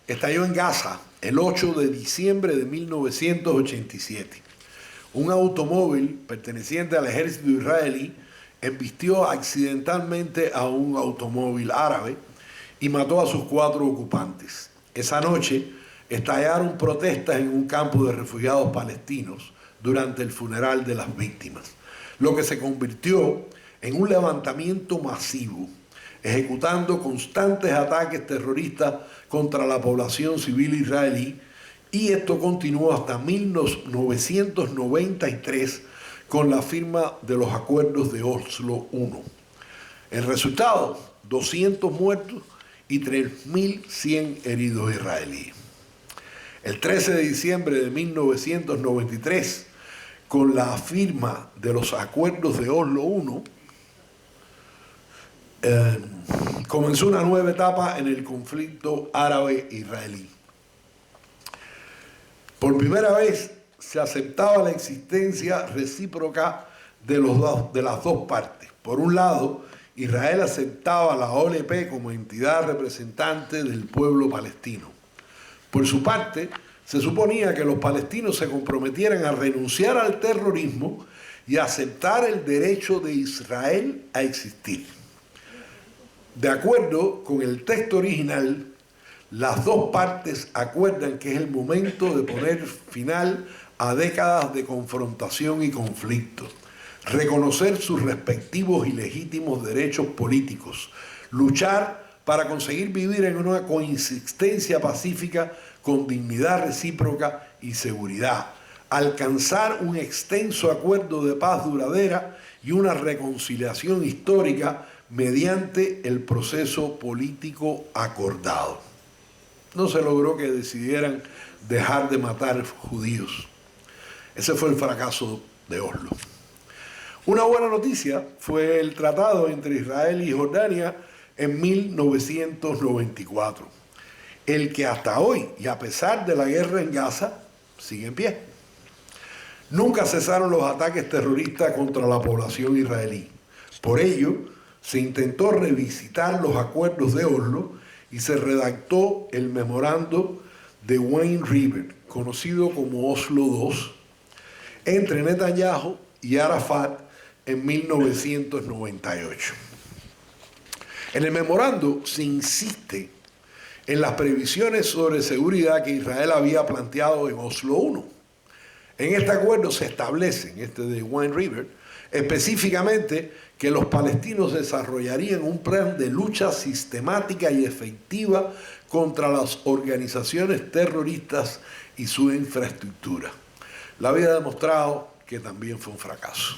estalló en Gaza el 8 de diciembre de 1987. Un automóvil perteneciente al ejército israelí embistió accidentalmente a un automóvil árabe y mató a sus 4 ocupantes. Esa noche estallaron protestas en un campo de refugiados palestinos durante el funeral de las víctimas, lo que se convirtió en un levantamiento masivo, ejecutando constantes ataques terroristas contra la población civil israelí, y esto continuó hasta 1993 con la firma de los acuerdos de Oslo I. El resultado, 200 muertos y 3.100 heridos israelíes. El 13 de diciembre de 1993, con la firma de los acuerdos de Oslo I, comenzó una nueva etapa en el conflicto árabe-israelí. Por primera vez se aceptaba la existencia recíproca de las dos partes. Por un lado, Israel aceptaba la OLP como entidad representante del pueblo palestino. Por su parte, se suponía que los palestinos se comprometieran a renunciar al terrorismo y a aceptar el derecho de Israel a existir. De acuerdo con el texto original, las dos partes acuerdan que es el momento de poner final a décadas de confrontación y conflicto, reconocer sus respectivos y legítimos derechos políticos, luchar para conseguir vivir en una coexistencia pacífica con dignidad recíproca y seguridad, alcanzar un extenso acuerdo de paz duradera y una reconciliación histórica mediante el proceso político acordado. No se logró que decidieran dejar de matar judíos. Ese fue el fracaso de Oslo. Una buena noticia fue el tratado entre Israel y Jordania en 1994, el que hasta hoy, y a pesar de la guerra en Gaza, sigue en pie. Nunca cesaron los ataques terroristas contra la población israelí. Por ello, se intentó revisitar los acuerdos de Oslo y se redactó el memorando de Wayne River, conocido como Oslo II, entre Netanyahu y Arafat en 1998. En el memorando se insiste en las previsiones sobre seguridad que Israel había planteado en Oslo I. En este acuerdo se establece, en este de Wayne River, específicamente que los palestinos desarrollarían un plan de lucha sistemática y efectiva contra las organizaciones terroristas y su infraestructura. La vida ha demostrado que también fue un fracaso.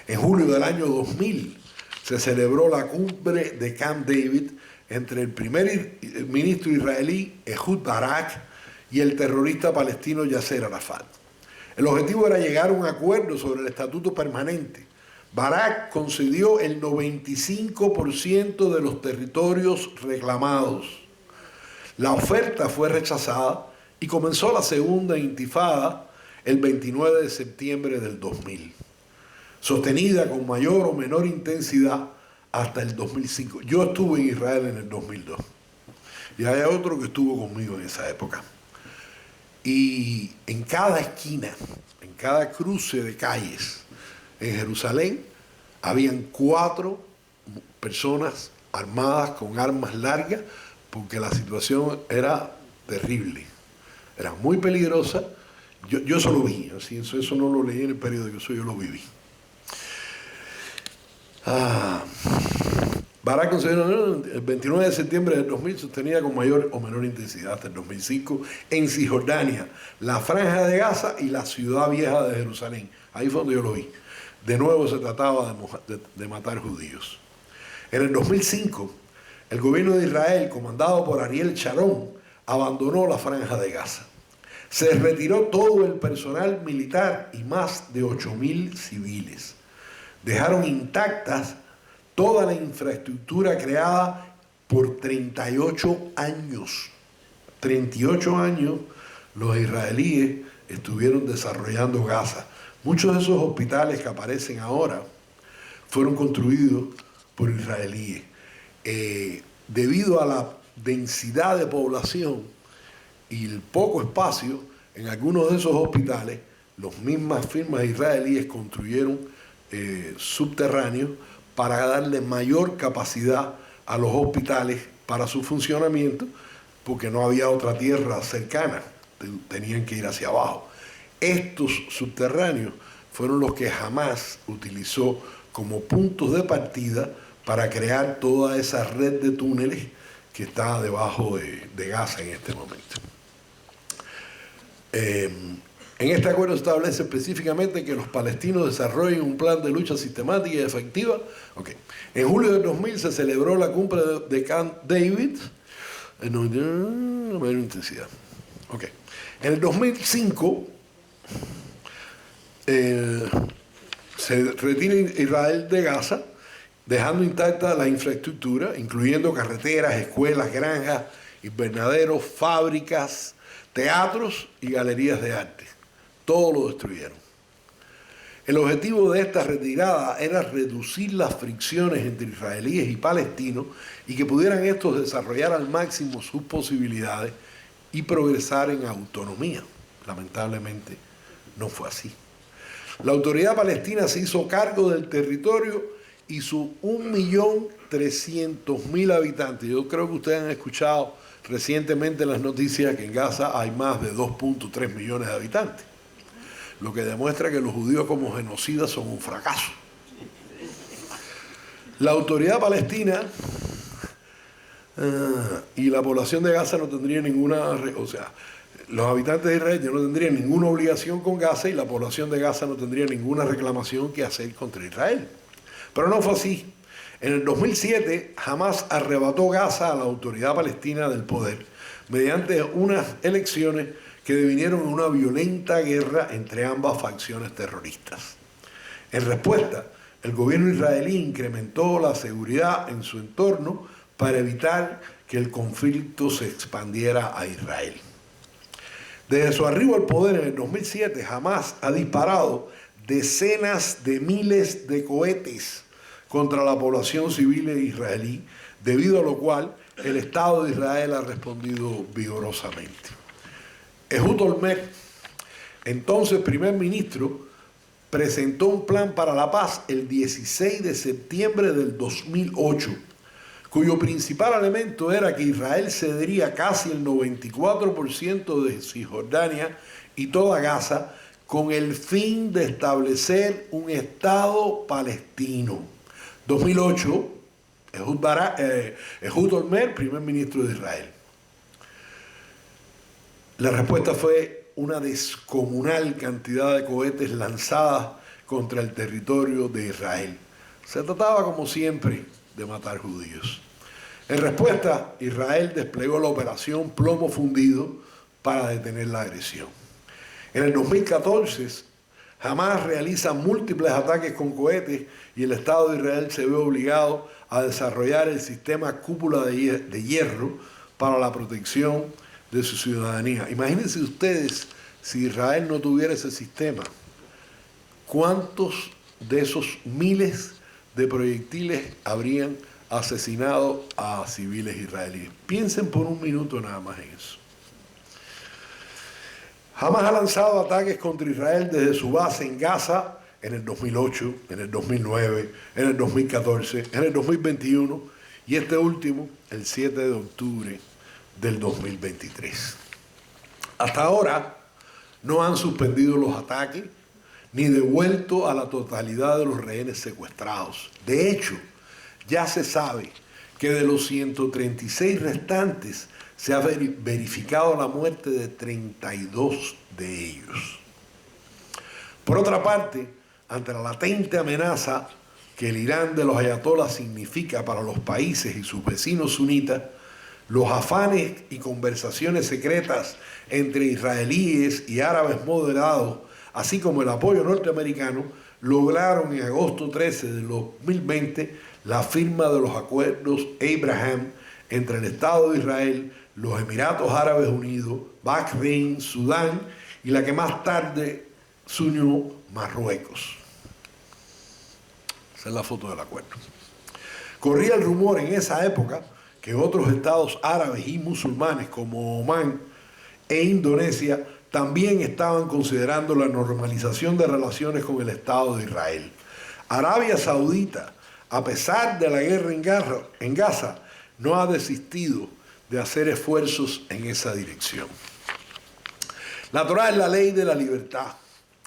En julio del año 2000 se celebró la cumbre de Camp David entre el primer ministro israelí Ehud Barak y el terrorista palestino Yasser Arafat. El objetivo era llegar a un acuerdo sobre el estatuto permanente. Barak concedió el 95% de los territorios reclamados. La oferta fue rechazada y comenzó la segunda intifada el 29 de septiembre del 2000, sostenida con mayor o menor intensidad hasta el 2005. Yo estuve en Israel en el 2002 y hay otro que estuvo conmigo en esa época. Y en cada esquina, en cada cruce de calles en Jerusalén, habían 4 personas armadas con armas largas porque la situación era terrible, era muy peligrosa. Yo eso lo vi, así, eso no lo leí en el periódico, eso yo lo viví. Barak concedió el 29 de septiembre del 2000, sostenida con mayor o menor intensidad hasta el 2005 en Cisjordania, la Franja de Gaza y la Ciudad Vieja de Jerusalén. Ahí fue donde yo lo vi. De nuevo se trataba de matar judíos. En el 2005, el gobierno de Israel, comandado por Ariel Sharon, abandonó la Franja de Gaza. Se retiró todo el personal militar y más de 8.000 civiles. Dejaron intactas toda la infraestructura creada por 38 años. 38 años los israelíes estuvieron desarrollando Gaza. Muchos de esos hospitales que aparecen ahora fueron construidos por israelíes. Debido a la densidad de población y el poco espacio, en algunos de esos hospitales, las mismas firmas israelíes construyeron subterráneos para darle mayor capacidad a los hospitales para su funcionamiento, porque no había otra tierra cercana, tenían que ir hacia abajo. Estos subterráneos fueron los que Hamás utilizó como puntos de partida para crear toda esa red de túneles que está debajo de Gaza en este momento. En este acuerdo se establece específicamente que los palestinos desarrollen un plan de lucha sistemática y efectiva. Okay. En julio del 2000 se celebró la cumbre de Camp David en mayor intensidad. Okay. En el 2005 se retira Israel de Gaza, dejando intacta la infraestructura, incluyendo carreteras, escuelas, granjas, invernaderos, fábricas, teatros y galerías de arte. Todo lo destruyeron. El objetivo de esta retirada era reducir las fricciones entre israelíes y palestinos y que pudieran estos desarrollar al máximo sus posibilidades y progresar en autonomía. Lamentablemente no fue así. La autoridad palestina se hizo cargo del territorio y sus 1.300.000 habitantes. Yo creo que ustedes han escuchado recientemente en las noticias que en Gaza hay más de 2.3 millones de habitantes, lo que demuestra que los judíos como genocidas son un fracaso. La autoridad palestina y la población de Gaza no tendrían ninguna, o sea, los habitantes de Israel no tendrían ninguna obligación con Gaza y la población de Gaza no tendría ninguna reclamación que hacer contra Israel. Pero no fue así. En el 2007, Hamás arrebató Gaza a la autoridad palestina del poder mediante unas elecciones que devinieron en una violenta guerra entre ambas facciones terroristas. En respuesta, el gobierno israelí incrementó la seguridad en su entorno para evitar que el conflicto se expandiera a Israel. Desde su arribo al poder en el 2007, Hamás ha disparado decenas de miles de cohetes contra la población civil israelí, debido a lo cual el Estado de Israel ha respondido vigorosamente. Ehud Olmert, entonces primer ministro, presentó un plan para la paz el 16 de septiembre del 2008, cuyo principal elemento era que Israel cedería casi el 94% de Cisjordania y toda Gaza con el fin de establecer un Estado palestino. 2008, Ehud Olmert, primer ministro de Israel. La respuesta fue una descomunal cantidad de cohetes lanzadas contra el territorio de Israel. Se trataba, como siempre, de matar judíos. En respuesta, Israel desplegó la operación Plomo Fundido para detener la agresión. En el 2014, Hamás realiza múltiples ataques con cohetes y el Estado de Israel se ve obligado a desarrollar el sistema cúpula de hierro para la protección de su ciudadanía. Imagínense ustedes si Israel no tuviera ese sistema. ¿Cuántos de esos miles de proyectiles habrían asesinado a civiles israelíes? Piensen por un minuto nada más en eso. Hamás ha lanzado ataques contra Israel desde su base en Gaza en el 2008, en el 2009, en el 2014, en el 2021 y este último el 7 de octubre del 2023. Hasta ahora no han suspendido los ataques ni devuelto a la totalidad de los rehenes secuestrados. De hecho, ya se sabe que de los 136 restantes se ha verificado la muerte de 32 de ellos. Por otra parte, ante la latente amenaza que el Irán de los ayatolás significa para los países y sus vecinos sunitas, los afanes y conversaciones secretas entre israelíes y árabes moderados, así como el apoyo norteamericano, lograron en agosto 13 de 2020 la firma de los acuerdos Abraham entre el Estado de Israel, los Emiratos Árabes Unidos, Bahrein, Sudán y la que más tarde se unió, Marruecos. Esa es la foto del acuerdo. Corría el rumor en esa época que otros estados árabes y musulmanes como Omán e Indonesia también estaban considerando la normalización de relaciones con el Estado de Israel. Arabia Saudita, a pesar de la guerra en Gaza, no ha desistido de hacer esfuerzos en esa dirección. La Torá es la ley de la libertad,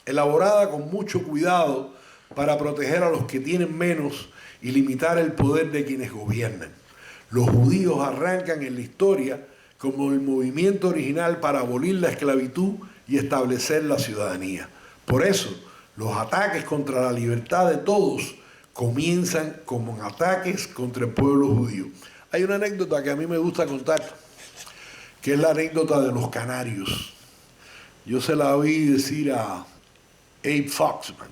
elaborada con mucho cuidado para proteger a los que tienen menos y limitar el poder de quienes gobiernan. Los judíos arrancan en la historia como el movimiento original para abolir la esclavitud y establecer la ciudadanía. Por eso, los ataques contra la libertad de todos comienzan como ataques contra el pueblo judío. Hay una anécdota que a mí me gusta contar, que es la anécdota de los canarios. Yo se la oí decir a Abe Foxman,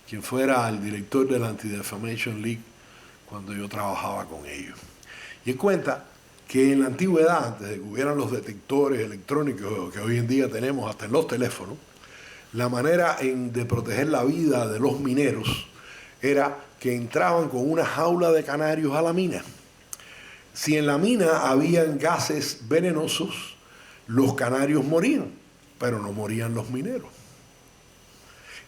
quien fuera el director de la Anti-Defamation League cuando yo trabajaba con ellos. Y él cuenta que en la antigüedad, antes de que hubieran los detectores electrónicos que hoy en día tenemos hasta en los teléfonos, la manera de proteger la vida de los mineros era que entraban con una jaula de canarios a la mina. Si en la mina habían gases venenosos, los canarios morían, pero no morían los mineros.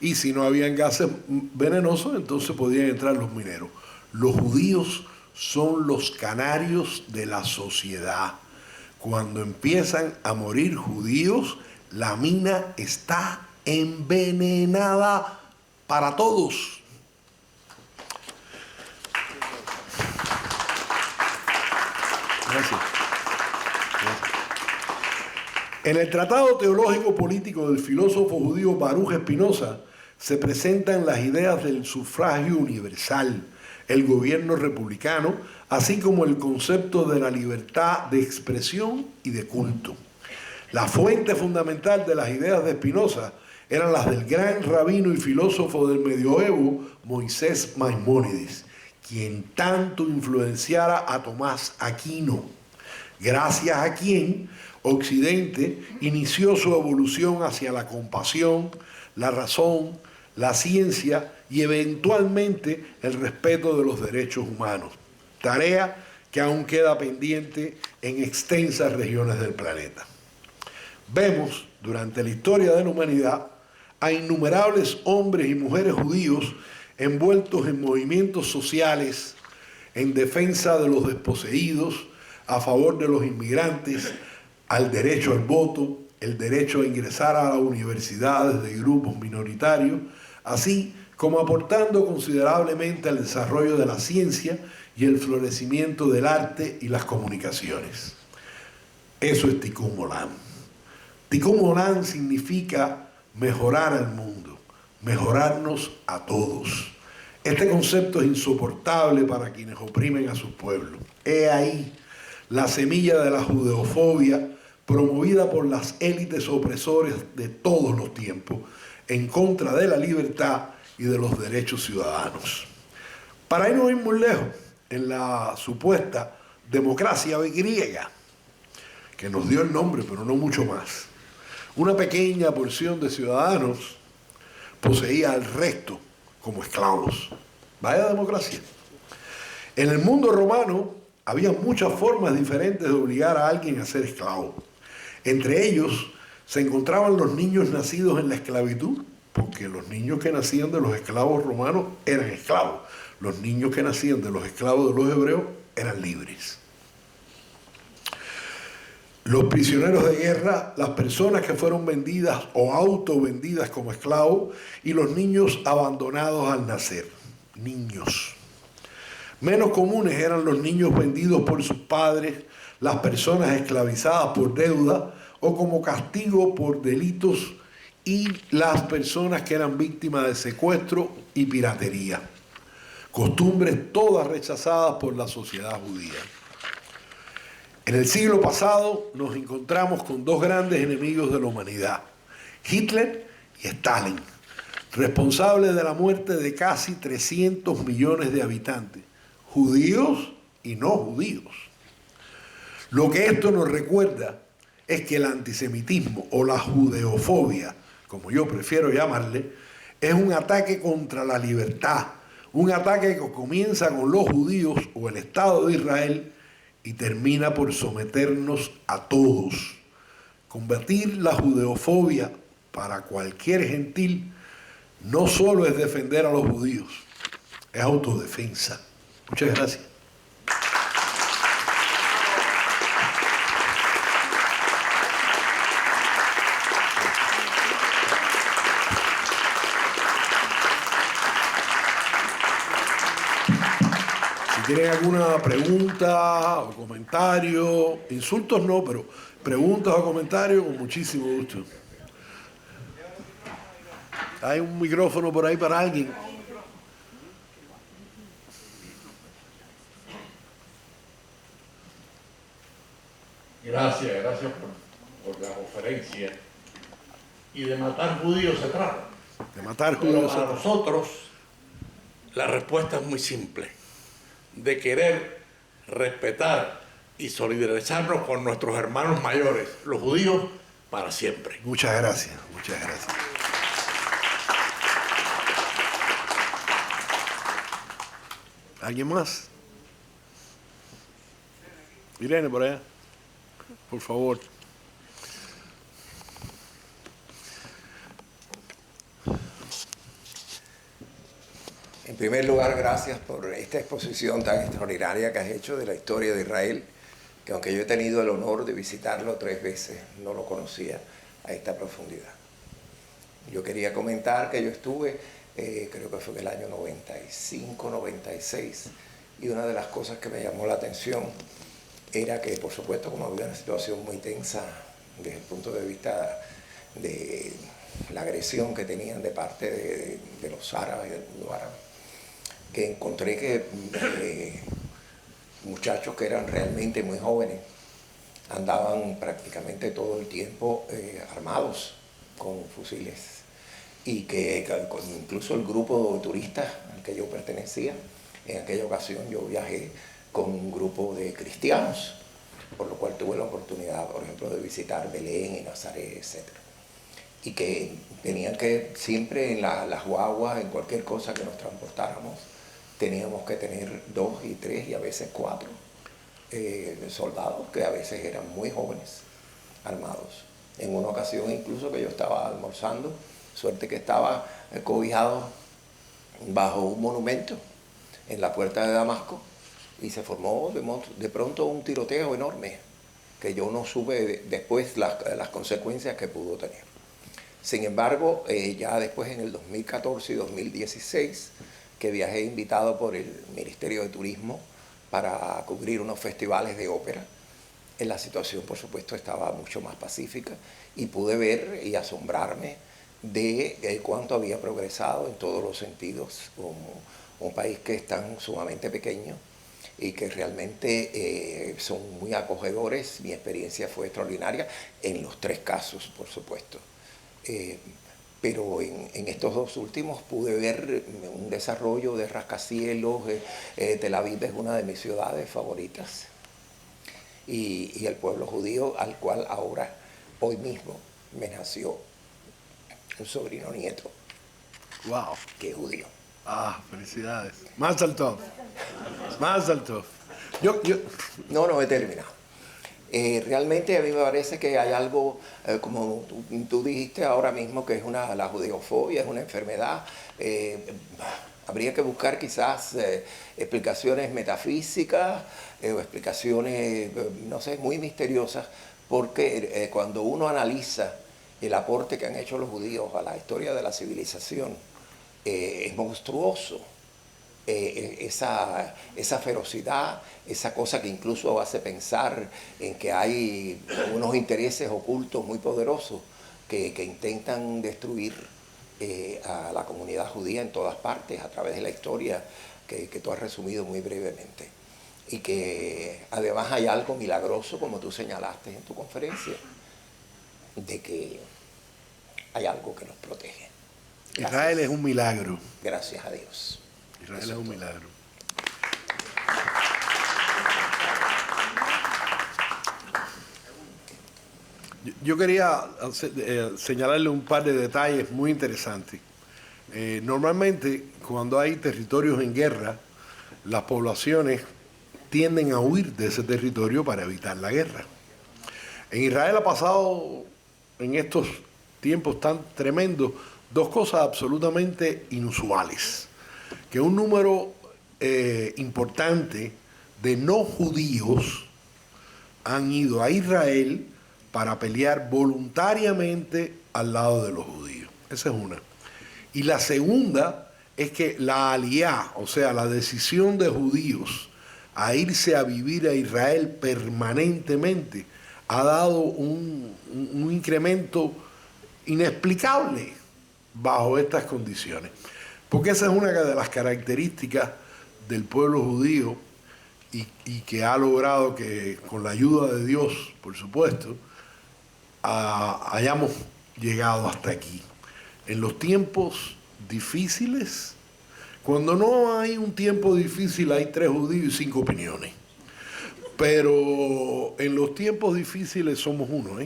Y si no habían gases venenosos, entonces podían entrar los mineros. Los judíos son los canarios de la sociedad. Cuando empiezan a morir judíos, la mina está envenenada para todos. Gracias. En el Tratado Teológico Político del filósofo judío Baruch Spinoza se presentan las ideas del sufragio universal, el gobierno republicano, así como el concepto de la libertad de expresión y de culto. La fuente fundamental de las ideas de Spinoza eran las del gran rabino y filósofo del medioevo, Moisés Maimónides, quien tanto influenciara a Tomás Aquino, gracias a quien Occidente inició su evolución hacia la compasión, la razón, la ciencia y eventualmente el respeto de los derechos humanos, tarea que aún queda pendiente en extensas regiones del planeta. Vemos durante la historia de la humanidad a innumerables hombres y mujeres judíos envueltos en movimientos sociales en defensa de los desposeídos, a favor de los inmigrantes, al derecho al voto, el derecho a ingresar a las universidades de grupos minoritarios, así como aportando considerablemente al desarrollo de la ciencia y el florecimiento del arte y las comunicaciones. Eso es Tikkun Olam. Tikkun Olam significa mejorar al mundo, mejorarnos a todos. Este concepto es insoportable para quienes oprimen a sus pueblos. He ahí la semilla de la judeofobia promovida por las élites opresores de todos los tiempos en contra de la libertad y de los derechos ciudadanos. Para irnos muy lejos, en la supuesta democracia griega, que nos dio el nombre, pero no mucho más, una pequeña porción de ciudadanos poseía al resto como esclavos. Vaya democracia. En el mundo romano había muchas formas diferentes de obligar a alguien a ser esclavo. Entre ellos se encontraban los niños nacidos en la esclavitud, porque los niños que nacían de los esclavos romanos eran esclavos. Los niños que nacían de los esclavos de los hebreos eran libres. Los prisioneros de guerra, las personas que fueron vendidas o autovendidas como esclavos y los niños abandonados al nacer. Niños. Menos comunes eran los niños vendidos por sus padres, las personas esclavizadas por deuda o como castigo por delitos y las personas que eran víctimas de secuestro y piratería. Costumbres todas rechazadas por la sociedad judía. En el siglo pasado nos encontramos con dos grandes enemigos de la humanidad, Hitler y Stalin, responsables de la muerte de casi 300 millones de habitantes, judíos y no judíos. Lo que esto nos recuerda es que el antisemitismo o la judeofobia, como yo prefiero llamarle, es un ataque contra la libertad, un ataque que comienza con los judíos o el Estado de Israel y termina por someternos a todos. Combatir la judeofobia para cualquier gentil no solo es defender a los judíos, es autodefensa. Muchas gracias. Si tienen alguna pregunta o comentario, insultos no, pero preguntas o comentarios, con muchísimo gusto. Hay un micrófono por ahí para alguien. Gracias por la conferencia. Y de matar judíos se trata. De matar Pero judíos. para nosotros la respuesta es muy simple. De querer respetar y solidarizarnos con nuestros hermanos mayores, los judíos, para siempre. Muchas gracias, muchas gracias. ¿Alguien más? Irene, por allá. Por favor. En primer lugar, gracias por esta exposición tan extraordinaria que has hecho de la historia de Israel, que aunque yo he tenido el honor de visitarlo 3 veces, no lo conocía a esta profundidad. Yo quería comentar que yo estuve, creo que fue en el año 95, 96, y una de las cosas que me llamó la atención era que, por supuesto, como había una situación muy tensa desde el punto de vista de la agresión que tenían de parte de los árabes y del mundo árabe, que encontré que muchachos que eran realmente muy jóvenes andaban prácticamente todo el tiempo armados con fusiles y que incluso el grupo de turistas al que yo pertenecía, en aquella ocasión yo viajé con un grupo de cristianos, por lo cual tuve la oportunidad, por ejemplo, de visitar Belén y Nazaret, etc. Y que tenían que siempre en las guaguas, en cualquier cosa que nos transportáramos, teníamos que tener 2 y 3 y a veces 4 soldados que a veces eran muy jóvenes, armados. En una ocasión incluso que yo estaba almorzando, suerte que estaba cobijado bajo un monumento en la puerta de Damasco y se formó de pronto un tiroteo enorme que yo no supe después las consecuencias que pudo tener. Sin embargo, ya después en el 2014 y 2016, que viajé invitado por el Ministerio de Turismo para cubrir unos festivales de ópera, la situación, por supuesto, estaba mucho más pacífica y pude ver y asombrarme de cuánto había progresado en todos los sentidos, como un país que es tan sumamente pequeño y que realmente son muy acogedores. Mi experiencia fue extraordinaria en los 3 casos, por supuesto. Pero en estos 2 últimos pude ver un desarrollo de rascacielos. Tel Aviv es una de mis ciudades favoritas. Y el pueblo judío, al cual ahora, hoy mismo, me nació un sobrino nieto. Wow. Que es judío. Ah, felicidades. Mazel tov. Mazel tov. Yo... No he terminado. Realmente a mí me parece que hay algo, como tú dijiste ahora mismo, que es la judeofobia, es una enfermedad. Habría que buscar quizás explicaciones metafísicas o explicaciones, no sé, muy misteriosas, porque cuando uno analiza el aporte que han hecho los judíos a la historia de la civilización, es monstruoso. Esa ferocidad, esa cosa que incluso hace pensar en que hay unos intereses ocultos muy poderosos que intentan destruir a la comunidad judía en todas partes a través de la historia que tú has resumido muy brevemente. Y que además hay algo milagroso, como tú señalaste en tu conferencia, de que hay algo que nos protege. Gracias. Israel es un milagro. Gracias a Dios. Israel es un milagro. Yo quería señalarle un par de detalles muy interesantes. Normalmente, cuando hay territorios en guerra, las poblaciones tienden a huir de ese territorio para evitar la guerra. En Israel ha pasado, en estos tiempos tan tremendos, 2 cosas absolutamente inusuales. Que un número importante de no judíos han ido a Israel para pelear voluntariamente al lado de los judíos. Esa es una. Y la segunda es que la aliá, o sea, la decisión de judíos a irse a vivir a Israel permanentemente, ha dado un incremento inexplicable bajo estas condiciones. Porque esa es una de las características del pueblo judío y que ha logrado que, con la ayuda de Dios, por supuesto, hayamos llegado hasta aquí. En los tiempos difíciles, cuando no hay un tiempo difícil, hay 3 judíos y 5 opiniones. Pero en los tiempos difíciles somos uno,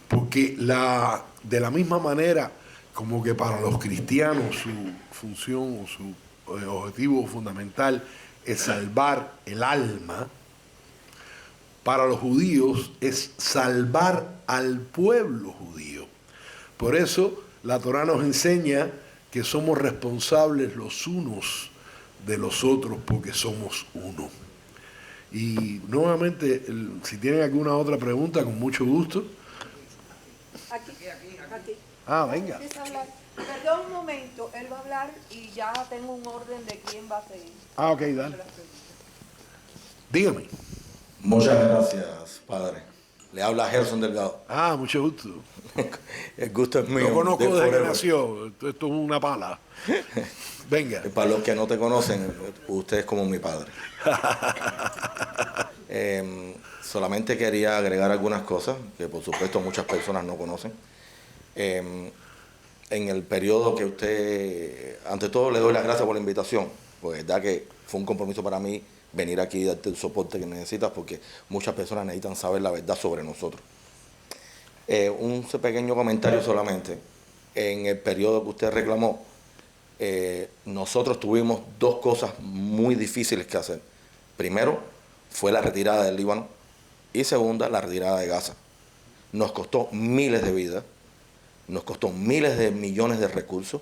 porque de la misma manera como que para los cristianos su función o su objetivo fundamental es salvar el alma, para los judíos es salvar al pueblo judío. Por eso la Torá nos enseña que somos responsables los unos de los otros porque somos uno. Y nuevamente, si tienen alguna otra pregunta, con mucho gusto. Aquí. Ah, venga. Perdón un momento, él va a hablar y ya tengo un orden de quién va a seguir. Ah, ok, dale. Dígame. Muchas gracias, padre. Le habla Gerson Delgado. Ah, mucho gusto. El gusto es mío. Lo conozco desde que forever. nació. Esto es una pala. Venga. Para los que no te conocen, usted es como mi padre. Solamente quería agregar algunas cosas que por supuesto muchas personas no conocen. en el periodo que usted, ante todo le doy las gracias por la invitación, pues verdad que fue un compromiso para mí venir aquí y darte el soporte que necesitas, porque muchas personas necesitan saber la verdad sobre nosotros. Un pequeño comentario solamente. En el periodo que usted reclamó, nosotros tuvimos dos cosas muy difíciles que hacer. Primero, fue la retirada del Líbano, y segunda, la retirada de Gaza. Nos costó miles de vidas, nos costó miles de millones de recursos,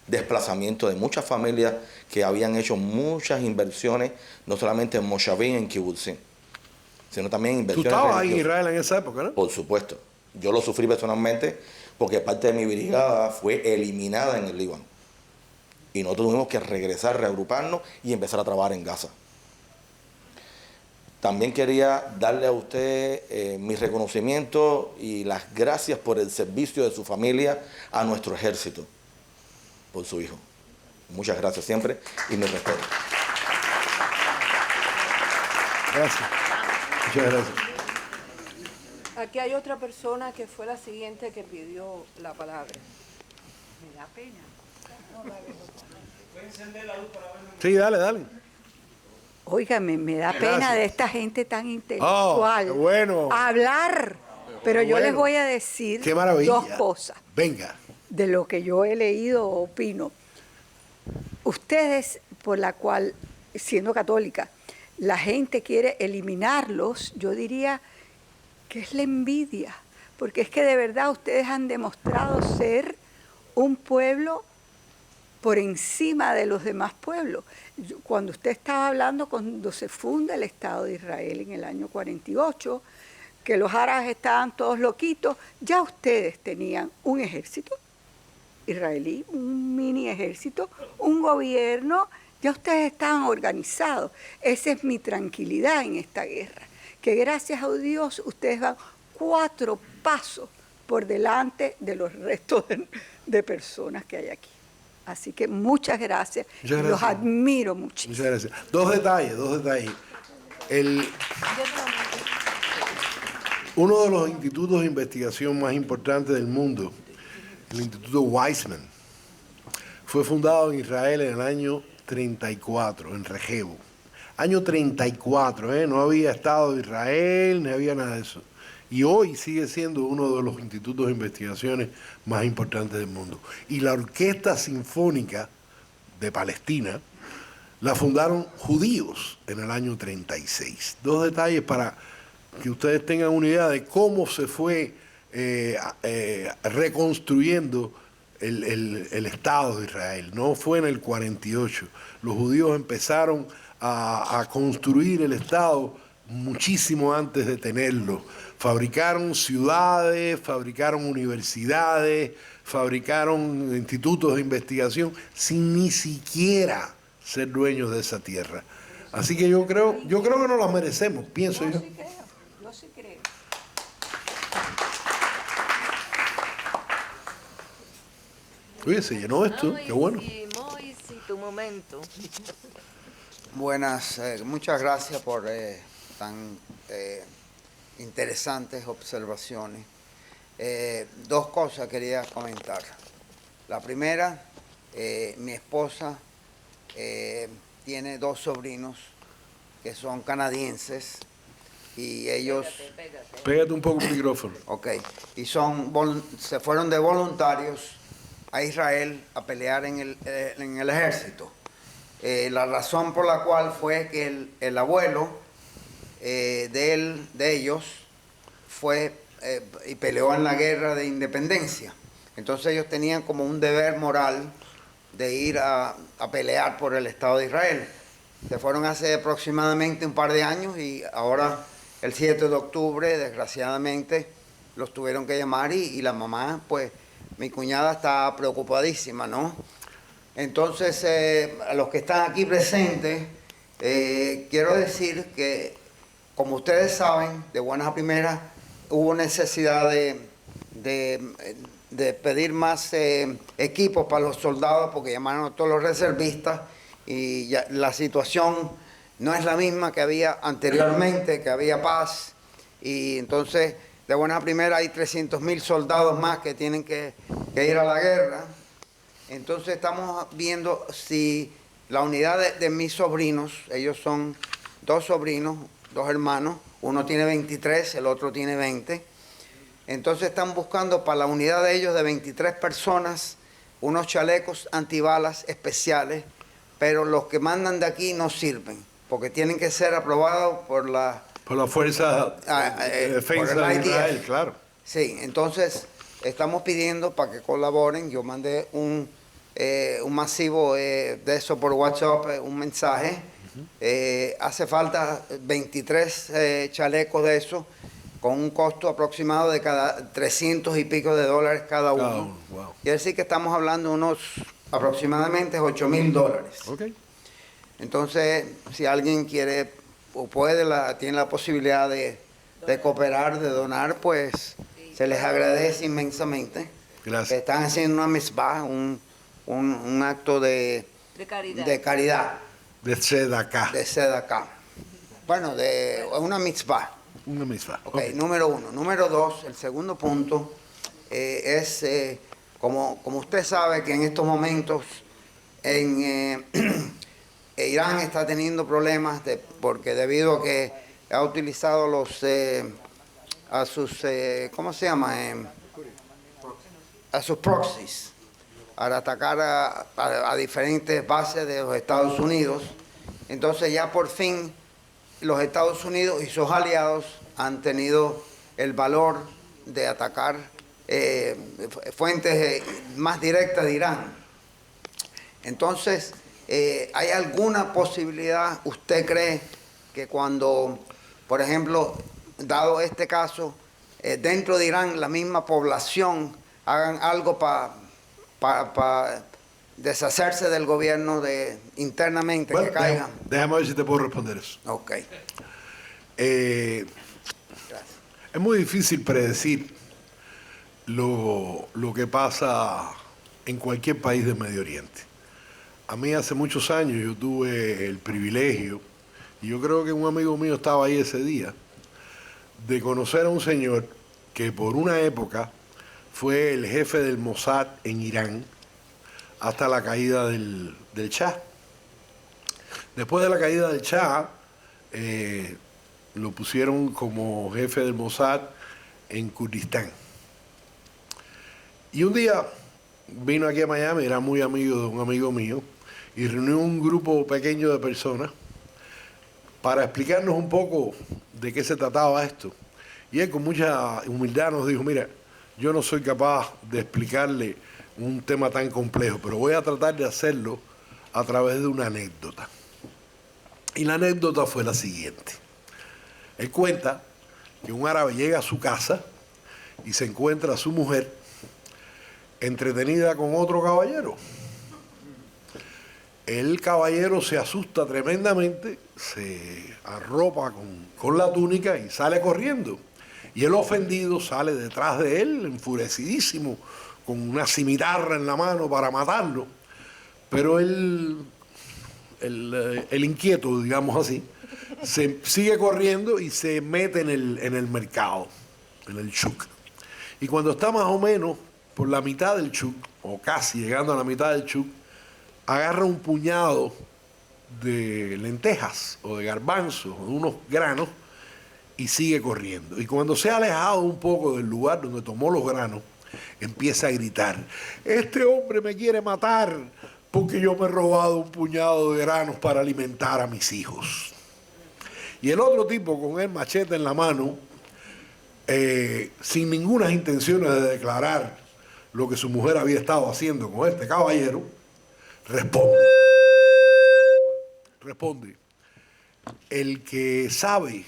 desplazamiento de muchas familias que habían hecho muchas inversiones, no solamente en Moshavim, en Kibbutzim, sino también inversiones. Tú estabas ahí en religiosas. Israel en esa época, ¿no? Por supuesto. Yo lo sufrí personalmente porque parte de mi brigada fue eliminada en el Líbano. Y nosotros tuvimos que regresar, reagruparnos y empezar a trabajar en Gaza. También quería darle a usted mi reconocimiento y las gracias por el servicio de su familia a nuestro ejército, por su hijo. Muchas gracias siempre y mi respeto. Gracias. Muchas gracias. Aquí hay otra persona que fue la siguiente que pidió la palabra. Me da pena. Sí, dale, dale. Óigame, me da Gracias. pena de esta gente tan intelectual. qué bueno. Hablar. Pero yo bueno. les voy a decir Qué maravilla. dos cosas Venga. de lo que yo he leído o opino. Ustedes, por la cual, siendo católica, la gente quiere eliminarlos, yo diría que es la envidia. Porque es que de verdad ustedes han demostrado ser un pueblo por encima de los demás pueblos. Cuando usted estaba hablando, cuando se funda el Estado de Israel en el año 48, que los árabes estaban todos loquitos, ya ustedes tenían un ejército israelí, un mini ejército, un gobierno, ya ustedes estaban organizados. Esa es mi tranquilidad en esta guerra, que gracias a Dios ustedes van 4 pasos por delante de los restos de personas que hay aquí. Así que muchas gracias. Muchas gracias. Los admiro muchísimo. Muchas gracias. Dos detalles. Uno de los institutos de investigación más importantes del mundo, el Instituto Weizmann, fue fundado en Israel en el año 34, en Regevo. Año 34, no había Estado de Israel, ni había nada de eso. Y hoy sigue siendo uno de los institutos de investigaciones más importantes del mundo. Y la Orquesta Sinfónica de Palestina la fundaron judíos en el año 36. Dos detalles para que ustedes tengan una idea de cómo se fue reconstruyendo el Estado de Israel. No fue en el 48. Los judíos empezaron a construir el Estado muchísimo antes de tenerlo. Fabricaron ciudades, fabricaron universidades, fabricaron institutos de investigación sin ni siquiera ser dueños de esa tierra. Así que yo creo que nos las merecemos, pienso yo. Yo sí creo. Oye, se llenó esto, qué bueno. Moisés, tu momento. Buenas, muchas gracias por tan interesantes observaciones. Dos cosas quería comentar. La primera, mi esposa tiene 2 sobrinos que son canadienses y ellos... Pégate un poco el micrófono. Ok, y se fueron de voluntarios a Israel a pelear en el ejército. La razón por la cual fue que el abuelo de ellos fue y peleó en la guerra de independencia. Entonces ellos tenían como un deber moral de ir a pelear por el Estado de Israel. Se fueron hace aproximadamente un par de años y ahora el 7 de octubre, desgraciadamente, los tuvieron que llamar y la mamá, pues, mi cuñada está preocupadísima, ¿no? Entonces, a los que están aquí presentes, quiero decir que, como ustedes saben, de buenas a primeras, hubo necesidad de pedir más equipos para los soldados, porque llamaron a todos los reservistas, y ya, la situación no es la misma que había anteriormente, que había paz, y entonces de buena primera hay 300.000 soldados más que tienen que ir a la guerra. Entonces estamos viendo si la unidad de mis sobrinos, ellos son 2 sobrinos, 2 hermanos, uno tiene 23, el otro tiene 20. Entonces están buscando para la unidad de ellos de 23 personas unos chalecos antibalas especiales, pero los que mandan de aquí no sirven, porque tienen que ser aprobados por la Fuerza de Defensa de Israel, claro. Sí, entonces estamos pidiendo para que colaboren. Yo mandé un masivo de eso por WhatsApp, un mensaje. Hace falta 23 chalecos de eso, con un costo aproximado de cada 300 y pico de dólares cada uno. Wow. Y así que estamos hablando de unos aproximadamente $8,000. Okay. Entonces, si alguien quiere o puede, tiene la posibilidad de cooperar, de donar, pues se les agradece inmensamente. Gracias. Están haciendo una misbah, un acto de caridad. De Tzedakah. De Tzedakah. Bueno, de una mitzvah. Una mitzvah. Okay, número 1. Número 2, el segundo punto es, como usted sabe que en estos momentos en Irán está teniendo problemas porque debido a que ha utilizado a sus, ¿cómo se llama? A sus proxies para atacar a diferentes bases de los Estados Unidos. Entonces ya por fin los Estados Unidos y sus aliados han tenido el valor de atacar fuentes más directas de Irán. Entonces, ¿hay alguna posibilidad, usted cree, que cuando, por ejemplo, dado este caso, dentro de Irán la misma población hagan algo para deshacerse del gobierno internamente, bueno, que caigan? Déjame ver si te puedo responder eso. Ok. Es muy difícil predecir lo que pasa en cualquier país del Medio Oriente. A mí hace muchos años yo tuve el privilegio, y yo creo que un amigo mío estaba ahí ese día, de conocer a un señor que por una época fue el jefe del Mossad en Irán hasta la caída del Shah. Después de la caída del Shah, lo pusieron como jefe del Mossad en Kurdistán. Y un día vino aquí a Miami, era muy amigo de un amigo mío, y reunió un grupo pequeño de personas para explicarnos un poco de qué se trataba esto. Y él con mucha humildad nos dijo, mira, yo no soy capaz de explicarle un tema tan complejo, pero voy a tratar de hacerlo a través de una anécdota. Y la anécdota fue la siguiente. Él cuenta que un árabe llega a su casa y se encuentra a su mujer entretenida con otro caballero. El caballero se asusta tremendamente, se arropa con la túnica y sale corriendo. Y el ofendido sale detrás de él, enfurecidísimo, con una cimitarra en la mano para matarlo. Pero el inquieto, digamos así, se sigue corriendo y se mete en el mercado, en el shuk. Y cuando está más o menos por la mitad del shuk, o casi llegando a la mitad del shuk, agarra un puñado de lentejas o de garbanzos o de unos granos y sigue corriendo. Y cuando se ha alejado un poco del lugar donde tomó los granos, empieza a gritar, este hombre me quiere matar porque yo me he robado un puñado de granos para alimentar a mis hijos. Y el otro tipo con el machete en la mano, sin ninguna intención de declarar lo que su mujer había estado haciendo con este caballero, responde, el que sabe,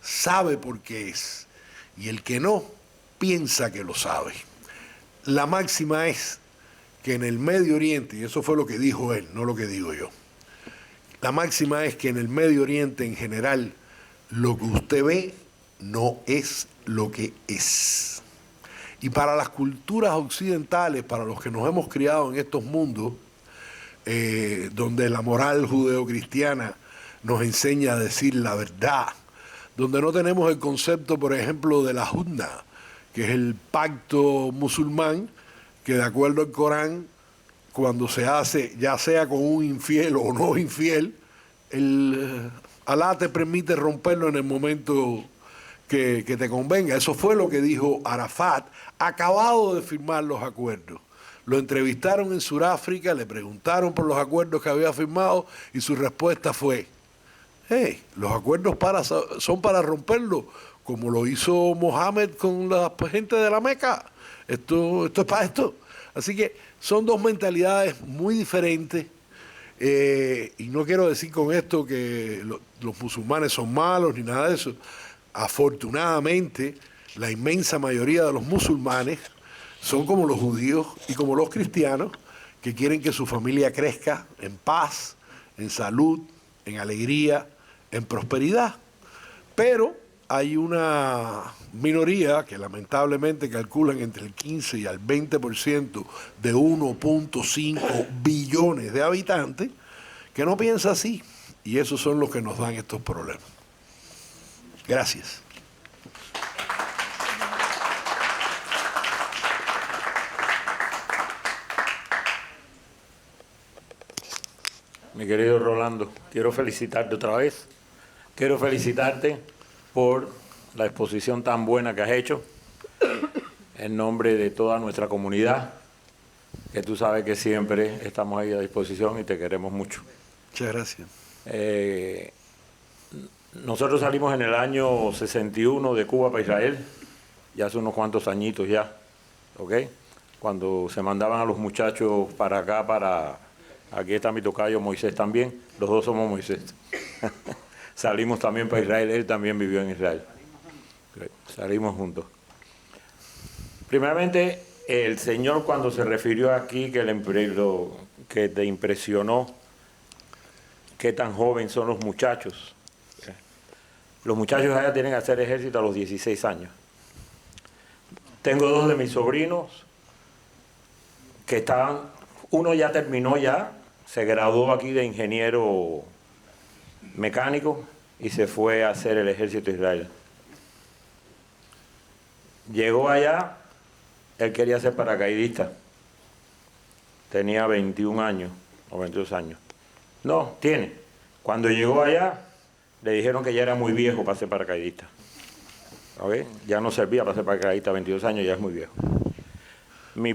sabe por qué es, y el que no, piensa que lo sabe. La máxima es que en el Medio Oriente, y eso fue lo que dijo él, no lo que digo yo, la máxima es que en el Medio Oriente en general, lo que usted ve no es lo que es. Y para las culturas occidentales, para los que nos hemos criado en estos mundos, donde la moral judeocristiana nos enseña a decir la verdad, donde no tenemos el concepto, por ejemplo, de la Hudna, que es el pacto musulmán, que de acuerdo al Corán, cuando se hace, ya sea con un infiel o no infiel, Alá te permite romperlo en el momento que te convenga. Eso fue lo que dijo Arafat, acabado de firmar los acuerdos. Lo entrevistaron en Sudáfrica, le preguntaron por los acuerdos que había firmado y su respuesta fue: hey, los acuerdos son para romperlos, como lo hizo Mohammed con la gente de la Meca. Esto es para esto. Así que son dos mentalidades muy diferentes. Y no quiero decir con esto que los musulmanes son malos ni nada de eso. Afortunadamente, la inmensa mayoría de los musulmanes son como los judíos y como los cristianos, que quieren que su familia crezca en paz, en salud, en alegría, en prosperidad. Pero hay una minoría que lamentablemente calculan entre el 15 y el 20% de 1.5 billones de habitantes que no piensa así, y esos son los que nos dan estos problemas. Gracias. Mi querido Rolando, quiero felicitarte otra vez. Quiero felicitarte por la exposición tan buena que has hecho en nombre de toda nuestra comunidad, que tú sabes que siempre estamos ahí a disposición y te queremos mucho. Muchas gracias. Nosotros salimos en el año 61 de Cuba para Israel, ya hace unos cuantos añitos ya, ¿ok? Cuando se mandaban a los muchachos para acá, aquí está mi tocayo Moisés también, los dos somos Moisés. Salimos también para Israel, él también vivió en Israel. Salimos juntos. Primeramente, el Señor cuando se refirió aquí que te impresionó qué tan jóvenes son los muchachos. Los muchachos allá tienen que hacer ejército a los 16 años. Tengo dos de mis sobrinos que uno ya terminó se graduó aquí de ingeniero mecánico y se fue a hacer el ejército de Israel. Llegó allá, él quería ser paracaidista. Tenía 21 años o 22 años. No, tiene. Cuando llegó allá, le dijeron que ya era muy viejo para ser paracaidista. ¿Okay? Ya no servía para ser paracaidista, 22 años, ya es muy viejo. Mi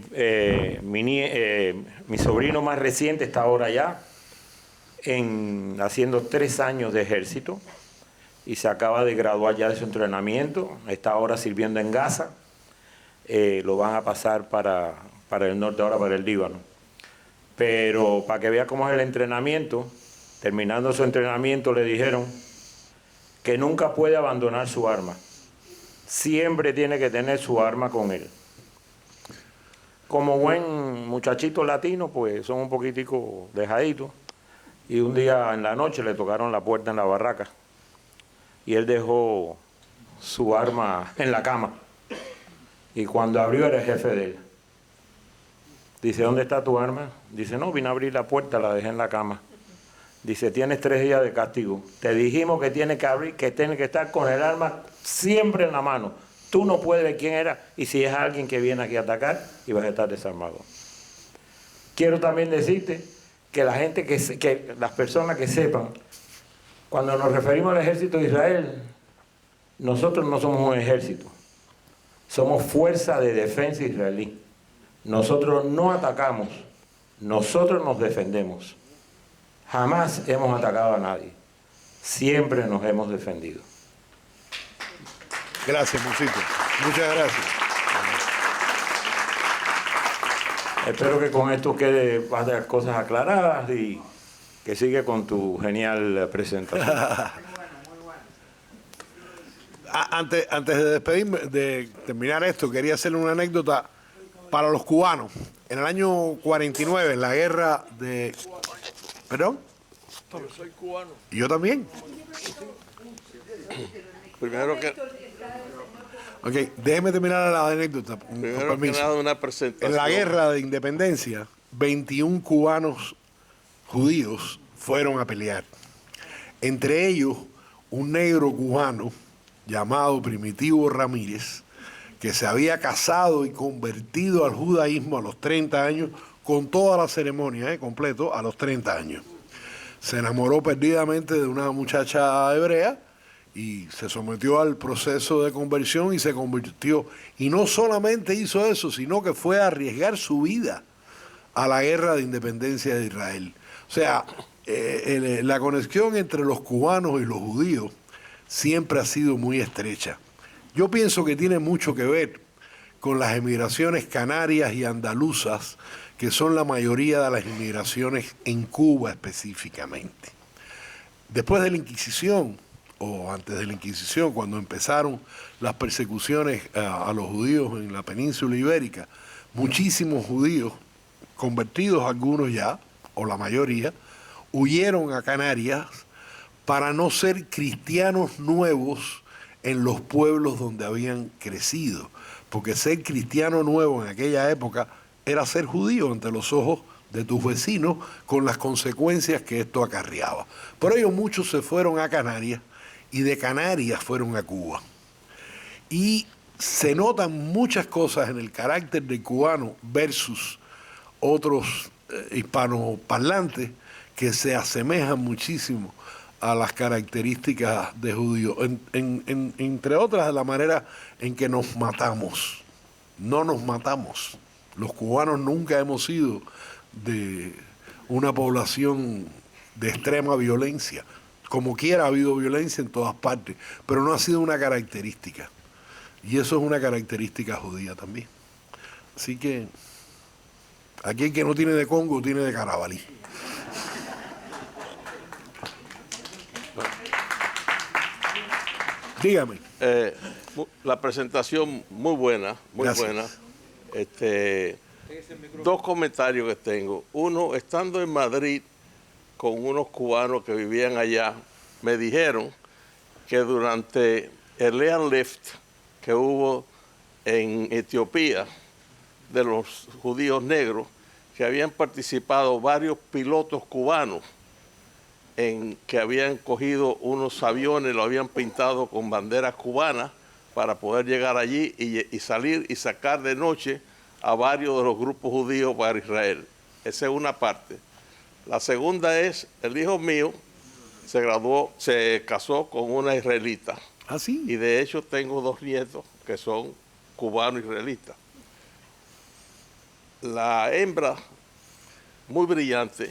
sobrino más reciente está ahora ya haciendo 3 años de ejército y se acaba de graduar ya de su entrenamiento. Está ahora sirviendo en Gaza. Lo van a pasar para el norte, ahora para el Líbano. Pero para que vea cómo es el entrenamiento, terminando su entrenamiento le dijeron que nunca puede abandonar su arma. Siempre tiene que tener su arma con él. Como buen muchachito latino, pues son un poquitico dejaditos. Y un día en la noche le tocaron la puerta en la barraca. Y él dejó su arma en la cama. Y cuando abrió era el jefe de él. Dice, ¿dónde está tu arma? Dice, no, vine a abrir la puerta, la dejé en la cama. Dice, tienes 3 días de castigo. Te dijimos que tienes que estar con el arma siempre en la mano. Tú no puedes ver quién era y si es alguien que viene aquí a atacar y vas a estar desarmado. Quiero también decirte que las personas que sepan, cuando nos referimos al ejército de Israel, nosotros no somos un ejército. Somos fuerza de defensa israelí. Nosotros no atacamos, nosotros nos defendemos. Jamás hemos atacado a nadie. Siempre nos hemos defendido. Gracias, Musito. Muchas gracias. Espero que con esto quede varias cosas aclaradas y que siga con tu genial presentación. Antes de despedirme, de terminar esto, quería hacerle una anécdota para los cubanos. En el año 49, en la guerra de... ¿Perdón? Yo soy cubano. ¿Y yo también? Primero que... Ok, déjeme terminar la anécdota. Primero que nada, una presentación. En la guerra de independencia, 21 cubanos judíos fueron a pelear. Entre ellos, un negro cubano llamado Primitivo Ramírez, que se había casado y convertido al judaísmo a los 30 años, con toda la ceremonia, completo, a los 30 años. Se enamoró perdidamente de una muchacha hebrea y se sometió al proceso de conversión y se convirtió. Y no solamente hizo eso, sino que fue a arriesgar su vida a la guerra de independencia de Israel. O sea, la conexión entre los cubanos y los judíos siempre ha sido muy estrecha. Yo pienso que tiene mucho que ver con las emigraciones canarias y andaluzas, que son la mayoría de las inmigraciones en Cuba específicamente. Después de la Inquisición, o antes de la Inquisición, cuando empezaron las persecuciones a los judíos en la península ibérica, muchísimos judíos, convertidos algunos ya, o la mayoría, huyeron a Canarias para no ser cristianos nuevos en los pueblos donde habían crecido, porque ser cristiano nuevo en aquella época era ser judío ante los ojos de tus vecinos, con las consecuencias que esto acarreaba. Por ello muchos se fueron a Canarias y de Canarias fueron a Cuba. Y se notan muchas cosas en el carácter del cubano versus otros hispanoparlantes que se asemejan muchísimo a las características de judíos, entre otras de la manera en que nos matamos. No nos matamos. Los cubanos nunca hemos sido de una población de extrema violencia. Como quiera ha habido violencia en todas partes, pero no ha sido una característica. Y eso es una característica judía también. Así que aquí el que no tiene de Congo tiene de Carabalí. Dígame. La presentación muy buena, muy Gracias. buena. Dos comentarios que tengo. Uno, estando en Madrid con unos cubanos que vivían allá, me dijeron que durante el Lean Lift que hubo en Etiopía de los judíos negros, que habían participado varios pilotos cubanos en que habían cogido unos aviones, lo habían pintado con banderas cubanas para poder llegar allí y salir y sacar de noche a varios de los grupos judíos para Israel. Esa es una parte. La segunda es, el hijo mío se casó con una israelita. ¿Ah, sí? Y de hecho tengo 2 nietos que son cubanos israelitas. La hembra, muy brillante,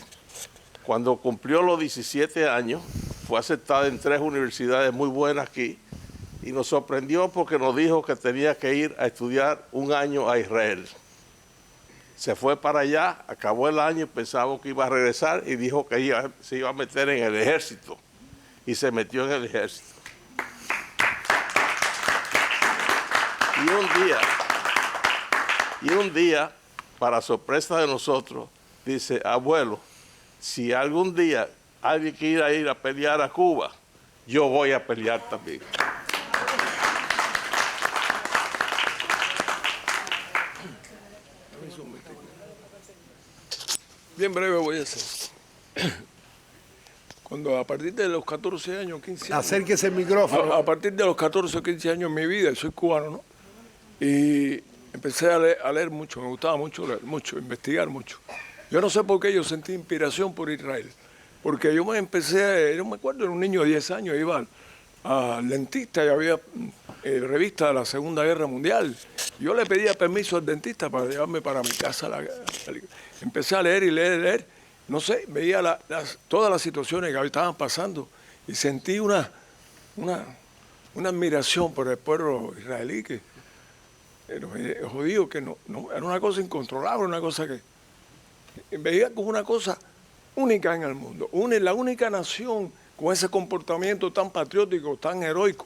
cuando cumplió los 17 años, fue aceptada en 3 universidades muy buenas aquí y nos sorprendió porque nos dijo que tenía que ir a estudiar 1 año a Israel. Se fue para allá, acabó el año, pensaba que iba a regresar y dijo que se iba a meter en el ejército. Y se metió en el ejército. Y un día, para sorpresa de nosotros, dice, abuelo, si algún día alguien quiere ir a pelear a Cuba, yo voy a pelear también. Bien breve voy a ser. Cuando a partir de los 14 años, 15 años... Acérquese el micrófono. A partir de los 14 o 15 años en mi vida, soy cubano, ¿no? Y empecé a leer mucho, me gustaba mucho leer, mucho, investigar mucho. Yo no sé por qué yo sentí inspiración por Israel. Porque yo me acuerdo, era un niño de 10 años, iba al dentista y había revista de la Segunda Guerra Mundial. Yo le pedía permiso al dentista para llevarme para mi casa. Empecé a leer y leer. No sé, veía todas las situaciones que estaban pasando y sentí una admiración por el pueblo israelí, que los judíos, que no, era una cosa incontrolable, una cosa que veía como una cosa única en el mundo, la única nación con ese comportamiento tan patriótico, tan heroico,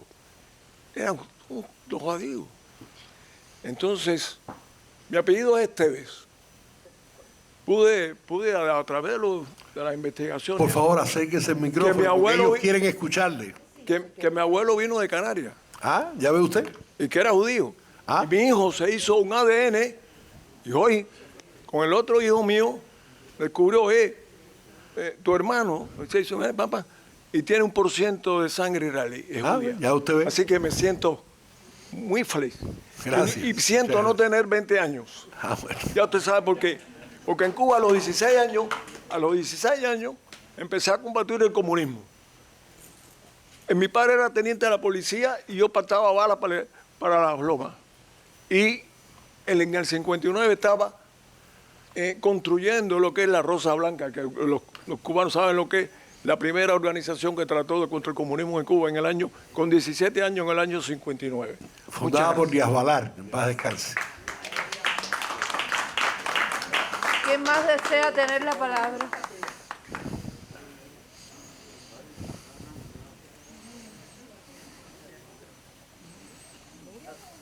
eran los judíos. Entonces, mi apellido es Esteves. Pude a través de la investigación... Por favor, acérquese el micrófono, porque ellos quieren escucharle. Que mi abuelo vino de Canarias. Ah, ¿ya ve usted? Y que era judío. Ah. Y mi hijo se hizo un ADN y hoy, con el otro hijo mío, descubrió, tu hermano se hizo, papá, y tiene 1% de sangre israelí. Es judía. Ya usted ve. Así que me siento muy feliz. Gracias. Y siento no tener 20 años. Bueno. Ya usted sabe por qué. Porque en Cuba a los 16 años, empecé a combatir el comunismo. Mi padre era teniente de la policía y yo partaba balas para las lomas. Y en el 59 estaba construyendo lo que es la Rosa Blanca, que los cubanos saben lo que es, la primera organización que trató contra el comunismo en Cuba con 17 años en el año 59. Fundada por Díaz Balar, en paz descanse. ¿Quién más desea tener la palabra?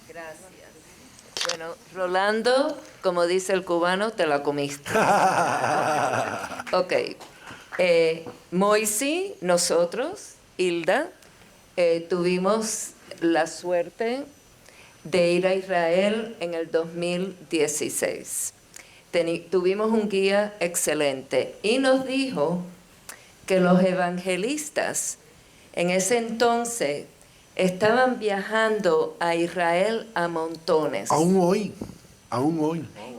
Gracias. Bueno, Rolando, como dice el cubano, te la comiste. Ok. Moisés, nosotros, Hilda, tuvimos la suerte de ir a Israel en el 2016. Tuvimos un guía excelente y nos dijo que los evangelistas en ese entonces estaban viajando a Israel a montones. Aún hoy.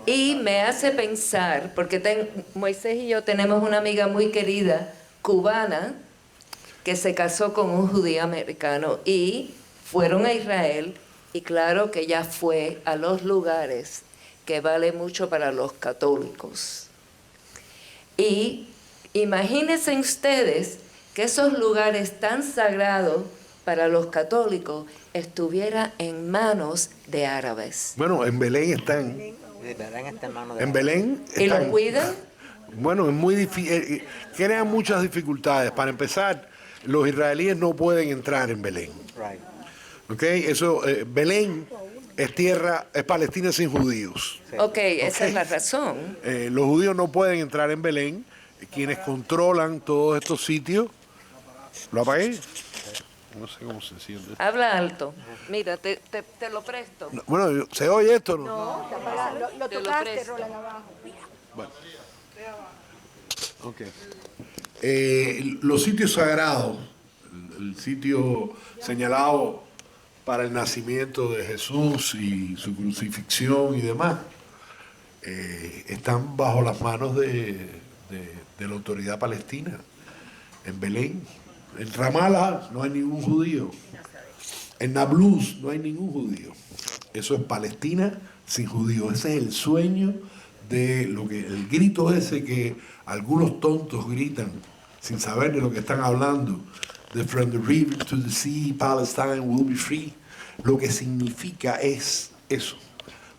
Y me hace pensar, porque Moisés y yo tenemos una amiga muy querida, cubana, que se casó con un judío americano y fueron a Israel, y claro que ella fue a los lugares que vale mucho para los católicos. Y imagínense ustedes que esos lugares tan sagrados para los católicos estuviera en manos de árabes. Bueno, en Belén están. En Belén están. ¿Y lo cuidan? Bueno, es muy difícil. Crean muchas dificultades. Para empezar, los israelíes no pueden entrar en Belén. ¿Okay? Eso, Belén es Palestina sin judíos. Ok, esa es la razón. Los judíos no pueden entrar en Belén. Quienes controlan todos estos sitios. ¿Lo apagué? No sé cómo se enciende. Habla alto. Mira, te lo presto. No, bueno, ¿se oye esto o no? No, lo tocaste, Roland, abajo. Bueno. Ok. Los sitios sagrados, el sitio señalado para el nacimiento de Jesús y su crucifixión y demás, están bajo las manos de la autoridad palestina, en Belén. En Ramallah no hay ningún judío. En Nablus no hay ningún judío. Eso es Palestina sin judíos. Ese es el sueño de el grito ese que algunos tontos gritan sin saber de lo que están hablando. De from the river to the sea, Palestine will be free. Lo que significa es eso.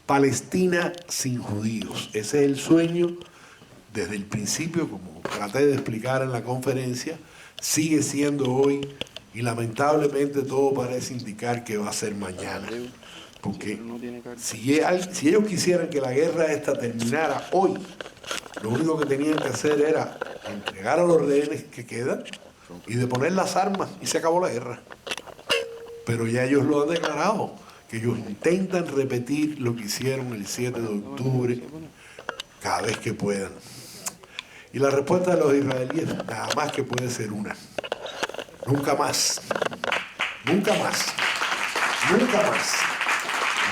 Palestina sin judíos. Ese es el sueño desde el principio, como traté de explicar en la conferencia. Sigue siendo hoy y lamentablemente todo parece indicar que va a ser mañana. Porque si ellos quisieran que la guerra esta terminara hoy, lo único que tenían que hacer era entregar a los rehenes que quedan y deponer las armas y se acabó la guerra. Pero ya ellos lo han declarado, que ellos intentan repetir lo que hicieron el 7 de octubre cada vez que puedan. Y la respuesta de los israelíes nada más que puede ser una. Nunca más. Nunca más. Nunca más.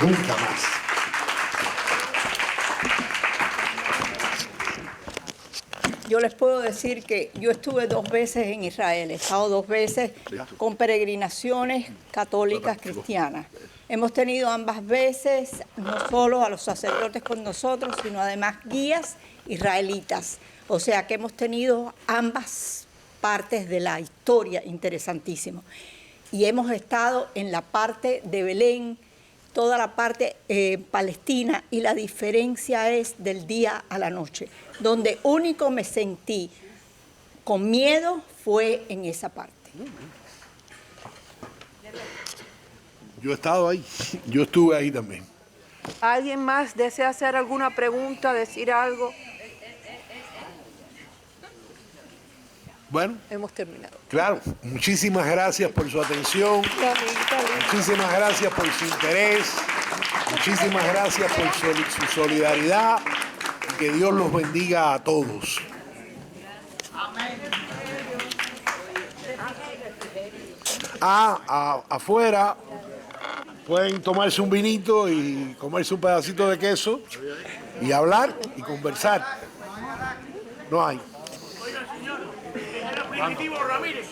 Nunca más. Yo les puedo decir que yo estuve 2 veces en Israel, he estado 2 veces con peregrinaciones católicas cristianas. Hemos tenido ambas veces, no solo a los sacerdotes con nosotros, sino además guías israelitas. O sea que hemos tenido ambas partes de la historia, interesantísimo. Y hemos estado en la parte de Belén, toda la parte palestina, y la diferencia es del día a la noche. Donde único me sentí con miedo fue en esa parte. Yo he estado ahí, yo estuve ahí también. ¿Alguien más desea hacer alguna pregunta, decir algo? Bueno, hemos terminado. Claro, muchísimas gracias por su atención, muchísimas gracias por su interés, muchísimas gracias por su solidaridad y que Dios los bendiga a todos. Amén. afuera pueden tomarse un vinito y comerse un pedacito de queso y hablar y conversar. No hay. Oiga, señor, era Primitivo Ramírez.